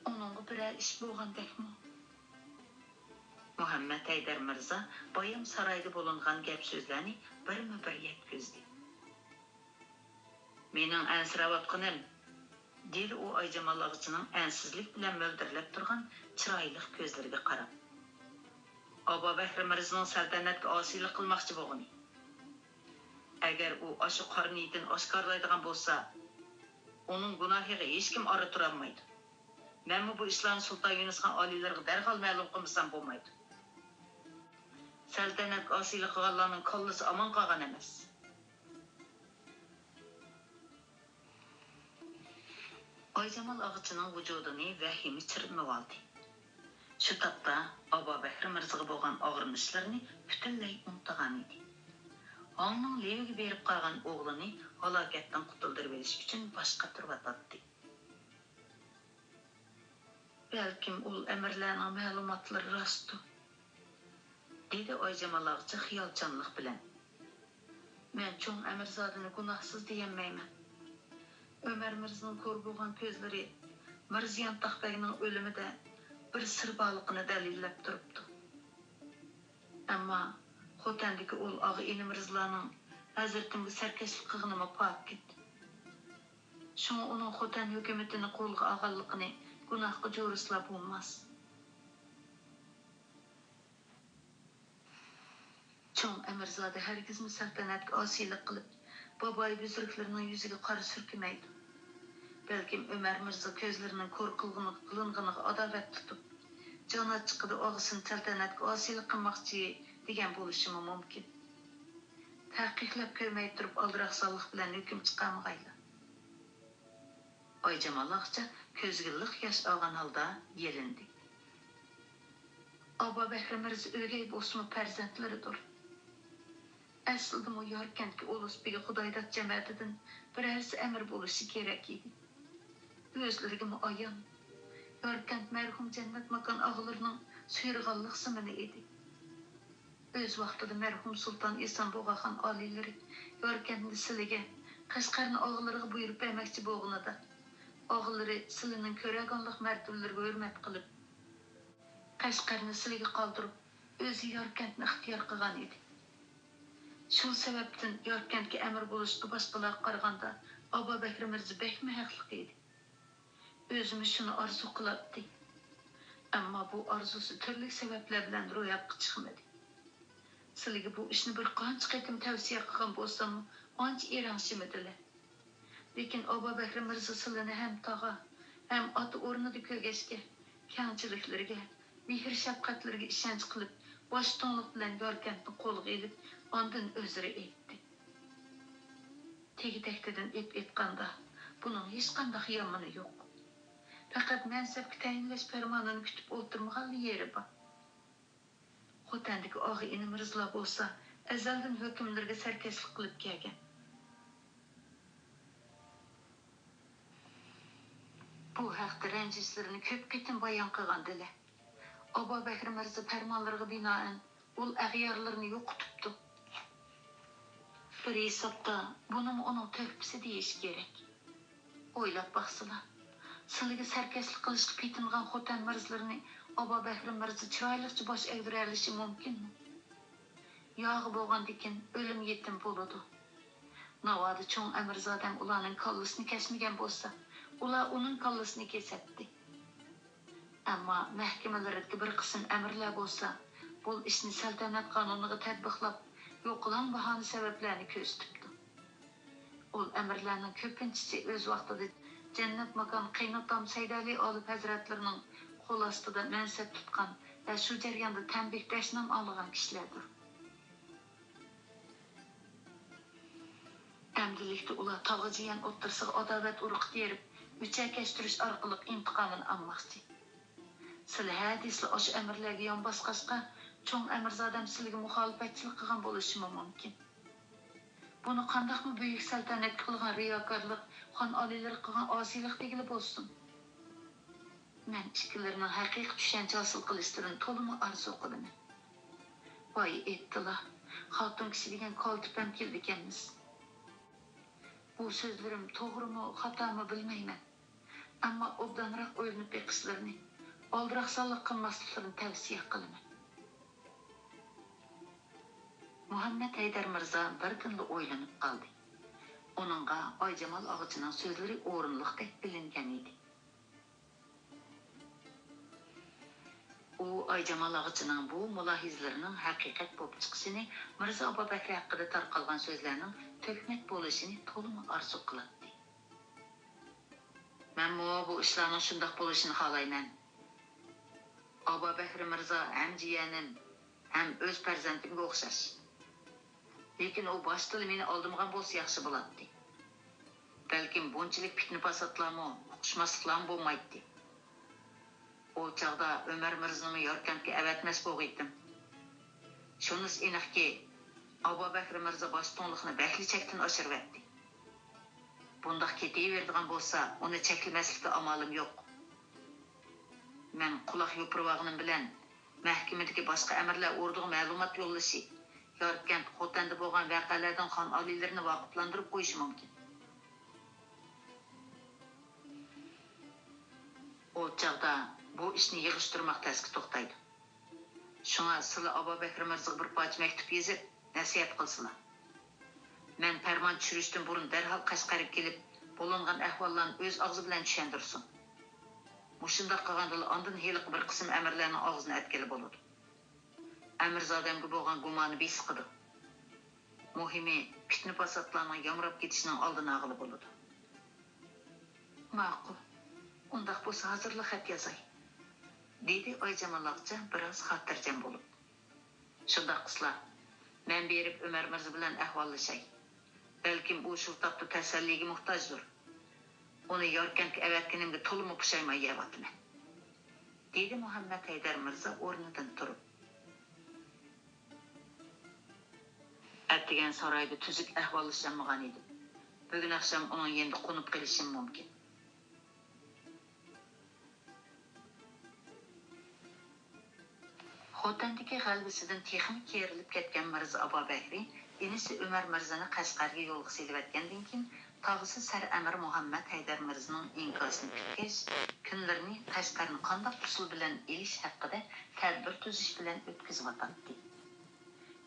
Uningga biror ish bo'lgandekmi? Muhammed Haydar Mirza bayam saroyda bo'lingan gap so'zlarni birma-bir yetkazdi. Mening ansirab o'tganim, dedi u Oyjamal og'chining ansizlik bilan mo'ldirlab turgan chiroyli ko'zlariga qarab. Abu Bakr Mirzaning saltanatga osiylik qilmoqchi bo'lgani. Agar u oshu qorniydan oshkorlaydigan bo'lsa, uning gunohiga hech kim ora tura olmaydi. Men bu islom sulton Yunusxon oliylarga darhol ma'lum qilmasam bo'lmaydi. Saltanatga osiylik qilganlarning kollasi omon qolgan emas. Oyjamal og'chining vujudini vahima chirmab oldi. Shu topda Abu Bakr Mirzaga bo'lgan og'rinishlarni butunlay unutgan edi. Onun leviga berib qolgan o'g'lini halokatdan qutuldirib olish uchun boshqa turvatdi. Balkim ul amirlarning ma'lumotlari rostdir, dedi Oyjamal og'chi xiyolchanlik bilan. Men cho'ng amirzodani gunohsiz deyolmayman. Ömer Mirzaning ko'r bo'lgan ko'zlari Mirza Yontaqbekning o'limida bir sir borligini dalillab turibdi. Ammo Xotandagi ul og'i ini Mirzalarning hazratimga sarkashlik qilganini pok ketdi. Shunga uning Xotan hukumatini qo'lga olganligini gunohga jo'rislab bo'lmas. Cho'ng amirzada hargiz saltanatga osiylik qilib, boboy buzurglarining yuziga qora surkimaydi. Balkim Ömer Mirza ko'zlarining ko'r qilinganiga adovat tutib, jonat chiqidi og'isini saltanatga osiylik qilmoqchi degan bo'lishi mumkin. Taqiqlab ko'rmay turib aldiraqsonlik bilan hukm chiqarmag'aylar. Oyjamal og'cha ko'ziga liq yosh olgan holda yelindi. Abu Bakr Mirza o'gay bo'lsa farzandlaridir. Aslida bu Yorkentga Ulug'bek Xudoydat jamoatidan birarsi amir bo'lishi kerak edi. O'zlariga muayyan Yorkent marhum jannat makon og'larining suyirg'anlik simini edi. O'z vaqtida marhum sulton Esonbog'xon oliylari Yorkentni siliga Qashqarni og'lariga buyurib bermoqchi bo'lganida, og'lari silining ko'raganlik martabalariga hurmat qilib, Qashqarni siliga qoldirib, o'zi Yorkentni ixtiyor qilgan edi. Shu sababdan Yorkentga amir bo'lishga boshqalar qaraganda Abu Bakr Mirza bəkmi haqlıq idi. Özümüz şunu arzu qılatdı. Amma bu arzusu türlü sebepler bilen ro'yobga chiqmadi. Sizlarga bu ishni bir qancha qatim tavsiya qilgan bo'lsam, ancha erangshimadilar. Lekin Abu Bakr Mirza sizlarni ham tog'a, ham ota o'rnida ko'rgachga, kamchiliklarga, mehr shafqatlarga ishonch qilib, boshtonliq bilan Yorkentni qo'lga ilib, ondan o'ziri aytdi. Tegidakdan aytganda, buning hech qanday yomoni yo'q. Faqat mansabga tayinlash farmonini kutib o'tirmagan yeri bor. Xotandagi og'i ini Mirzo bo'lsa, azaldan hukmlarga sarkashlik qilib kelgan. Bu haqda ranjishlarini ko'p qatim bayon qilgandilar. Abu Bakr Mirzo farmonlariga binoan ul ag'yorlarni yo'qotibdi. Bir hisobda buni uning tuhfasi deyish kerak. O'ylab baqsizlar. Sizlarga sarkashlik qilishga petingan xotan mirzlarini Abu Bakr Mirza chiroylicha bosh egdiralishi mumkinmi? Yog'i bo'lgandikin o'lim yetim bo'ladi. Navoda cho'ng amirzodam ularning kallasini kesmagan bo'lsa, ular uning kallasini kesatdi. Ammo mahkamalardagi bir qism amirlar bo'lsa, bu ishni saltanat qonuniga tatbiqlab, yo'qlan bahona sabablarni ko'rsatibdi. Ol amirlarning ko'pinchisi o'z vaqtida jannat makon qaynotam Saydali olib hazratlarining qo'l ostida mansab tutgan va shu jarayonda tanbeh dashnam olgan kishilardir. Amdilikda ular tog'ijiyan o'ttirsiga adovat urug' terib, müchakashtirish orqali intiqomini olmoqchi. Sizlar hadislar o'sha amirlarga yon bosqashqa, cho'ng amirzodam sizlarga muxolifatchilik qilgan bo'lishi mumkin. Buni qandaqmi buyuk saltanat qilgan riyokorlik, xon oliylar qilgan osiylik degili bo'lsin. Men ikkilarning haqiqiy tushuncha hosil qilishlarini to'liq arzu qilaman. Voy aytdilar, xotin kishi degan koltipam keldi ekanmiz. Bu so'zlarim to'g'rimi, xatomi bilmayman. Ammo obdanroq o'ylanib beqishlarini, oldiroqsonlik qilmasliklarini tavsiya qilaman. Muhammad Haydar Mirza bir kunla o'ylanib qoldi. Onunğa Ayjamal ağacının sözleri o'rinliqdek bilingan edi. U Ayjamal ağacının bu mulahizlarının haqiqat bo'lib chiqishini, Mirza Abu Bakr haqida tarqalgan so'zlarning tökmet bo'lishini to'liq arzu qiladi. Men bu ishlarning shundoq bo'lishini xohlayman. Abu Bakr Mirza ham jiyanim, ham o'z farzandimga o'xshash. Lekin o boshda meni oldimgan bo'lsa yaxshi bo'ladi. Balkim bunchalik fitna fasodlarmi, uqishmasliklar bo'lmaydi. O chaqda Ömer Mirzani Yorkentga avatmas bo'lgandim. Shunisi aniqki, Abu Bakr Mirza boshtonlikni bakli chekdan oshiribdi. Bundaq ketaveradigan bo'lsa, uni cheklamaslikka amalim yo'q. Men quloq yo'pirvog'im bilan mahkamadagi boshqa amirlar o'rdiga ma'lumot yo'llashi, Yorkent Xotanda bo'lgan voqealardan xon oliylarini vaqiflantirib qo'yishi mumkin. O chaqda bu ishni yig'ishtirmoq tasga to'xtaydi. Shunga sizlar Abu Bakr Mirzaga bir parcha maktub yozib, nasihat qilsizlar. Men farmon tushirishdan burun darhol Qashqarga kelib, bo'lingan ahvollarni o'z og'zi bilan tushundirsin. Mushundaq qilganda ondan heliq bir qism amirlarning og'zini atgili bo'ladi. Amirzodamga bo'lgan gumoni besqidi. Muhimi, fitna fasodlarning yomrab ketishining oldini olg'ili bo'ladi. Ma'qul. Undaq bo'lsa hozirlik xat yozay, dedi Ayjamal og'cha biroz xotirjam bo'lib. Shundaq qilsizlar, men berib Ömer Mirza bilan ahvollashay. Balkim bu shu topda tasalliga muhtojdir. Uni Yorkentga avatganimga to'liq pushaymay yavatman, dedi Muhammad Haydar Mirza o'rnidan turib. Attigan saroyda tuzuk ahvollashanmagan edi. Bugun oqshom uning endi qo'nib qolishim mumkin. Xotandagi g'albisidan texnik kerilib ketgan Mirza Abu Bakr inisi Ömer Mirzani Qashqarga yo'lga selvatgandan keyin tog'isi Sar Amir Muhammad Haydar Mirzaning inkosini kutgach, kunlarni Qashqarni qanday usul bilan elish haqida tadbir tuzish bilan o'tkazib.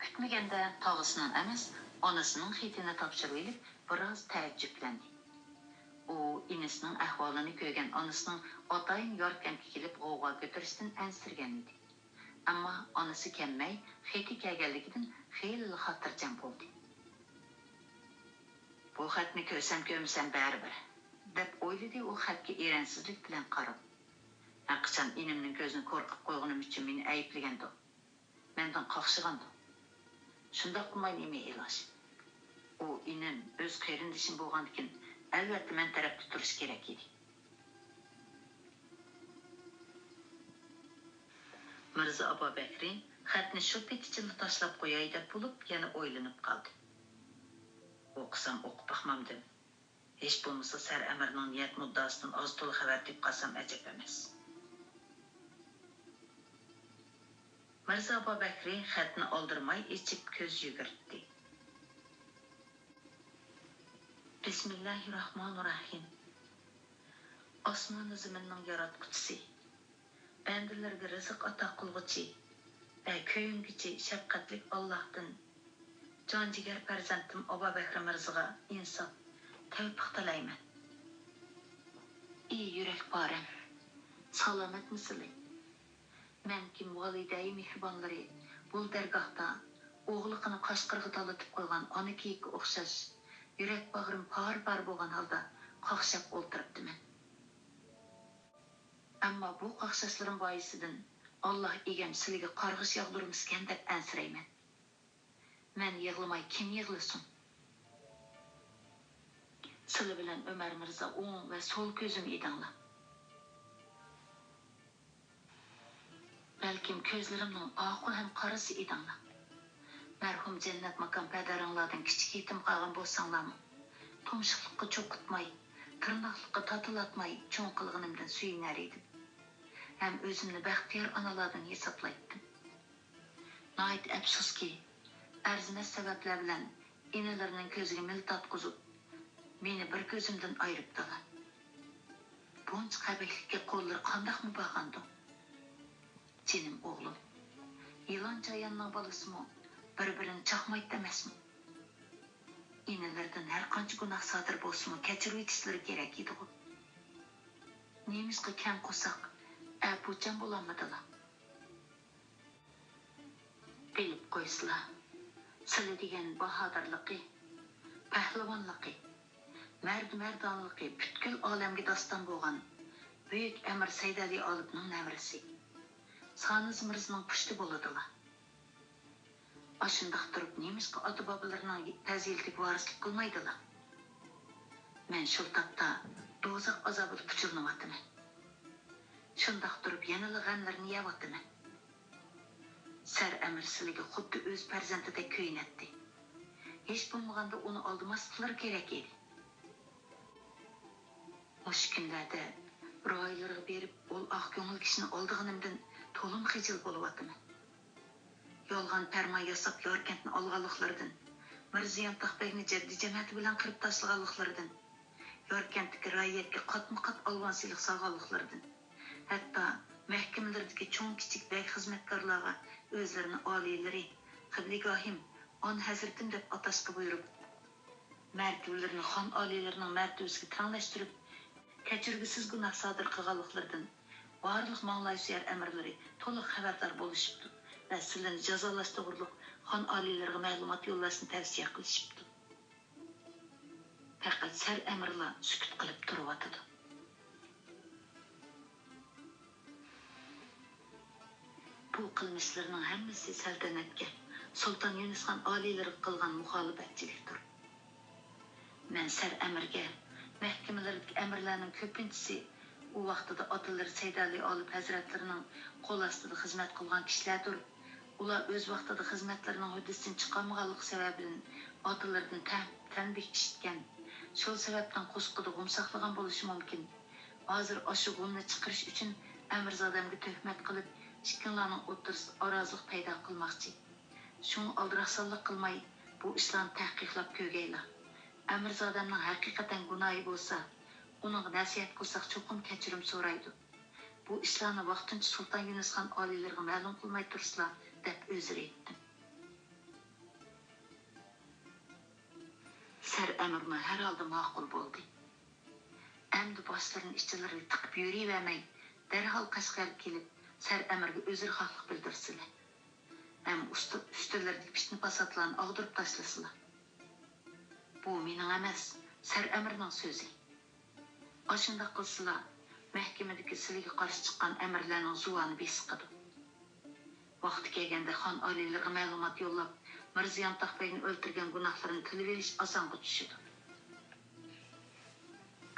Kutmaganda tog'isining emas, onasining xetini topshirib olib, biroz taajjublandi. u inisining ahvolini ko'rgan onasining otayın Yorkentga kelib g'ovg'o ko'tarishdan ansirgan edi. Ammo onasi kelmay, xati kelganligidan xeyli xotirjam bo'ldi. Bu xatni ko'rsam baribir, deb o'yladi u xatga eransizlik bilan qarab. Aqcham inimning ko'zini qo'rqib qo'yganim uchun meni ayblagandi. Mendan qoqshigandi. Shundoq qilmay nima iloj? U inim o'z qarindishim bo'lgandan albatta men tarafda turish kerak edi. Mirza Abubakri xatni shu petichini tashlab qo'yay deb bo'lib yana o'ylanib qoldi. O'qisam o'qib baxmamdim. Hech bo'lmasa Sar Amirning niyat muddasidan oz to'la xabar deb qolsam ajab emas. Mirza Abubakri xatni oldirmay ichib ko'z yugurtdi. Bismillahirrahmanirrahim. Osmon zaminning yaratquchisi, bandalarga rizq ato qilg'uchi va ko'yingichi shafqatli Allohdan jonjigar farzandim Abubakr Mirzaga insof tavfiq tilayman. Ey yurak boram, salomatmisizlar? Men kim validay mehribonlari bu dargohda o'g'liqini qashqirga talatib qo'ygan ona kiyikka o'xshash yurak bag'rim par bo'lgan holda qaqshab o'ltiribdiman. Ammo bu qaqshashlarim boisidan Alloh egam sizlarga qarg'ish yog'dirmiskan deb ansirayman. Men yig'lamay kim yig'lasin? Sizlar bilan Umar Mirza o'ng va so'l ko'zim edinglar. Balkim ko'zlarimning oqi ham qarasi edinglar. Marhum jannat makon padaringlardan kichik yetim qolgan bo'lsanglarmi, tumshuqlikqa cho'qitmay, tirnoqlikqa tatilatmay cho'ng qilganimdan suyinar edim. Ham o'zimni baxtiyor onalardan hisoblaydim. Nayt afsuski, arzimas sabablar bilan enalarining ko'ziga mil tatqizib, meni bir ko'zimdan ayiribdilar. Buncha qabihlikka qo'llar qandoq muboqandi? Jinim o'g'lim, yilon chayanning bolasimi bir-birini chaqmaydi emasmi? Enalardan har qancha gunoh sodir bo'lsa-mu kechirib o'tishlari kerak edi. Nemizga kam qo'saq, apuchan bo'lolmadilar. Bilib qo'ysizlar, sizlar degan bahodirligi, pahlavonligi, mardonligi butkul olamga doston bo'lgan buyuk Amir Saydali Olibning navrasi. Saniz Mirzning pushti bo'ladilar. Ashundaq turib nemizga ota-bobolarining fazilatiga varislik qilmaydilar. Men shu taqda do'zax azobida puchurlayapman. Shundaq turib yanada g'amlarni yeyapman. Sar Amir sizlarga xuddi o'z farzandidek ko'yinatdi. Hech bo'lmaganda uni oldimasliklari kerak edi. O'sha kunlarda ro'ylarga berib, ol oq ko'ngil kishini oldiganimdan to'lim xijil bo'lyapman. Yolg'on farmon yasab Yorkentni olganliklaridan, Mirziyon Taqbekni jaddiy jamiyati bilan qirib tashlaganliklaridan, Yorkentdagi ra'yatga qatma-qat olg'onchilik solganliklaridan, hatto mahkamalardagi cho'ng kichik bek xizmatkorlarga o'zlarini oliylari, qibligohim, on hazratim deb atashga buyurib, martabalarini xon oliylarining martabasiga tanglashtirib, kechirgisiz gunoh sodir qilganliklaridan barliq manglaysiyar amirlari to'liq xabardor bo'lishibdi va sizlarni jazolash to'g'riliq xon oliylariga ma'lumot yo'llashni tavsiya qilishibdi. Faqat Sar amirlar sukut qilib turyotdi. Bu qilmishlarning hammasi saltanatga, Sulton Yunusxon oliylariga qilgan muxolifatchilikdir. Men Sar amirga mahkamalardagi amirlarning ko'pinchisi u vaqtida otalar Saydali Olib hazratlarining qo'l ostida xizmat qilgan kishilardir. Ular o'z vaqtida xizmatlarining huddasidan chiqolmaganligi sababidan otalardan tanbih eshitgan. Shu sababdan qo'sqida g'umsaqlagan bo'lishi mumkin. Hozir o'sha g'umni chiqarish uchun Amirzodamga tuhmat qilib, ikkinlarning o'rtasida orozilik paydo qilmoqchi. Shuni oldiraqsonlik qilmay, bu ishlarni tahqiqlab ko'rgaylar. Amirzodamning haqiqatan gunohi bo'lsa, uning nasihat qilsak cho'qim kechirim so'raydi. Bu ishlarni vaqtincha Sulton Yunusxon oliylariga ma'lum qilmay tursizlar deb o'zir etdim. Sar amirma har holda ma'qul bo'ldi. Әмді башларын işçilerle tıkıp yürüyemey, derhal Qashqarga kelip, Sar Amirga özür haqlıq bildirsizlar. Hem üstülerdeki pişni pasatlarını ağdırıp taşlasızlar. Bu mening emas, Sar Amirning sözü. Aşında qilsizlar, mahkamadagi sizlarga qarshi chiqqan amirlarning zuvani besiqadi. Vaqti kelganda xon oliylariga ma'lumot yo'llab, Mirza Yantoqbekni o'ldirgan gunohlarini tilib olish osonga tushadi.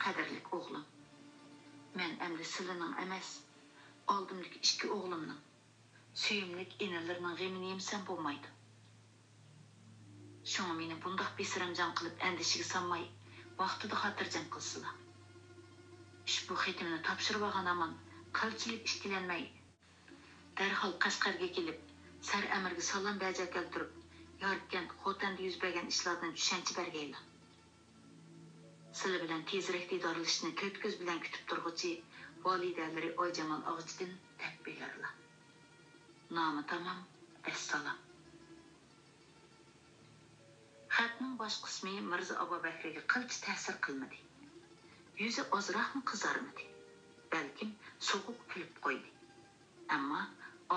Qadrli o'g'lim, men endi sizlarning emas, oldimdagi ikki o'g'limning, suyimlik enalarining g'amini yemsam bo'lmaydi. Shunga meni bundoq besiramjon qilib andishiga solmay, vaqtida xotirjam qilsizlar. Ushbu xatimni topshirib olgan amon qilchilik ishkilanmay, darhol Qashqarga kelib, Sar Amirga salom bajo keltirib, yoritgan Xotanda yuz bergan ishlardan tushuncha bergaylar. Sizlar bilan tezroq didorlashishni ko'z ko'z bilan kutib turg'uchi volidalari Oyjamol Og'chidan takbirlarlar. Nomi tamom, assalom. Xatning bosh qismi Mirza Abubakirga qilchi ta'sir qilmadi. Yüzü ozroqmi qizarmadi. Balkim so'qib kulib qo'ydi. Ammo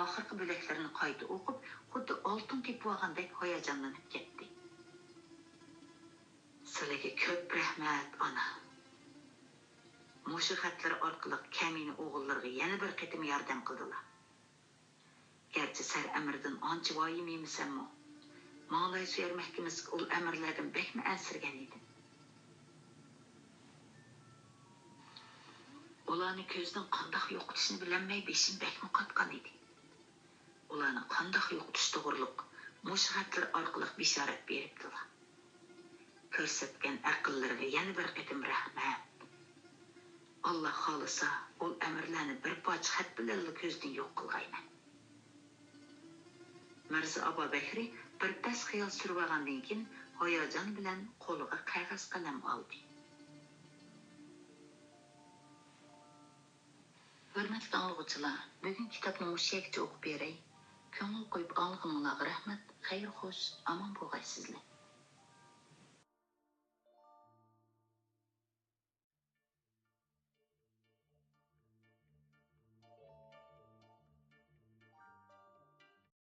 oxirgi bo'laklarini qayta o'qib, xuddi oltin tepib olgandek hayajonlanib ketdi. Sizlarga ko'p rahmat, ona. Mushu xatlar orqali kamina o'g'illarga yana bir qatim yordam qildilar. Garchi Sar Amirdan ancha voyim yemisammo, Mang'lay suyar mahkamasiga ul amirlardan bekmi ansirgan edi. Ularni ko'zdan qandoq yo'qotishni bilolmay beshim bekmi qotgan edi. Ularni qandoq yo'qotish to'g'riliq mushu xatlar orqali bishorat beribdilar. Ko'rsatgan aqllariga yana bir qatim rahmat. Allah xohlasa, ul amirlarni bir poch xat bilan ko'zdan yo'q qilg'ayman. Mirza Abubakir bir tas xiyol surib olgandan keyin hayajon bilan qo'liga qog'oz qalam oldi. Hurmatli anglovchilar, bugun kitobni mushakcha o'qib beray. Ko'ngil qo'yib olganinglarga rahmat, xayr xo'sh, omon bo'lgaysizlar.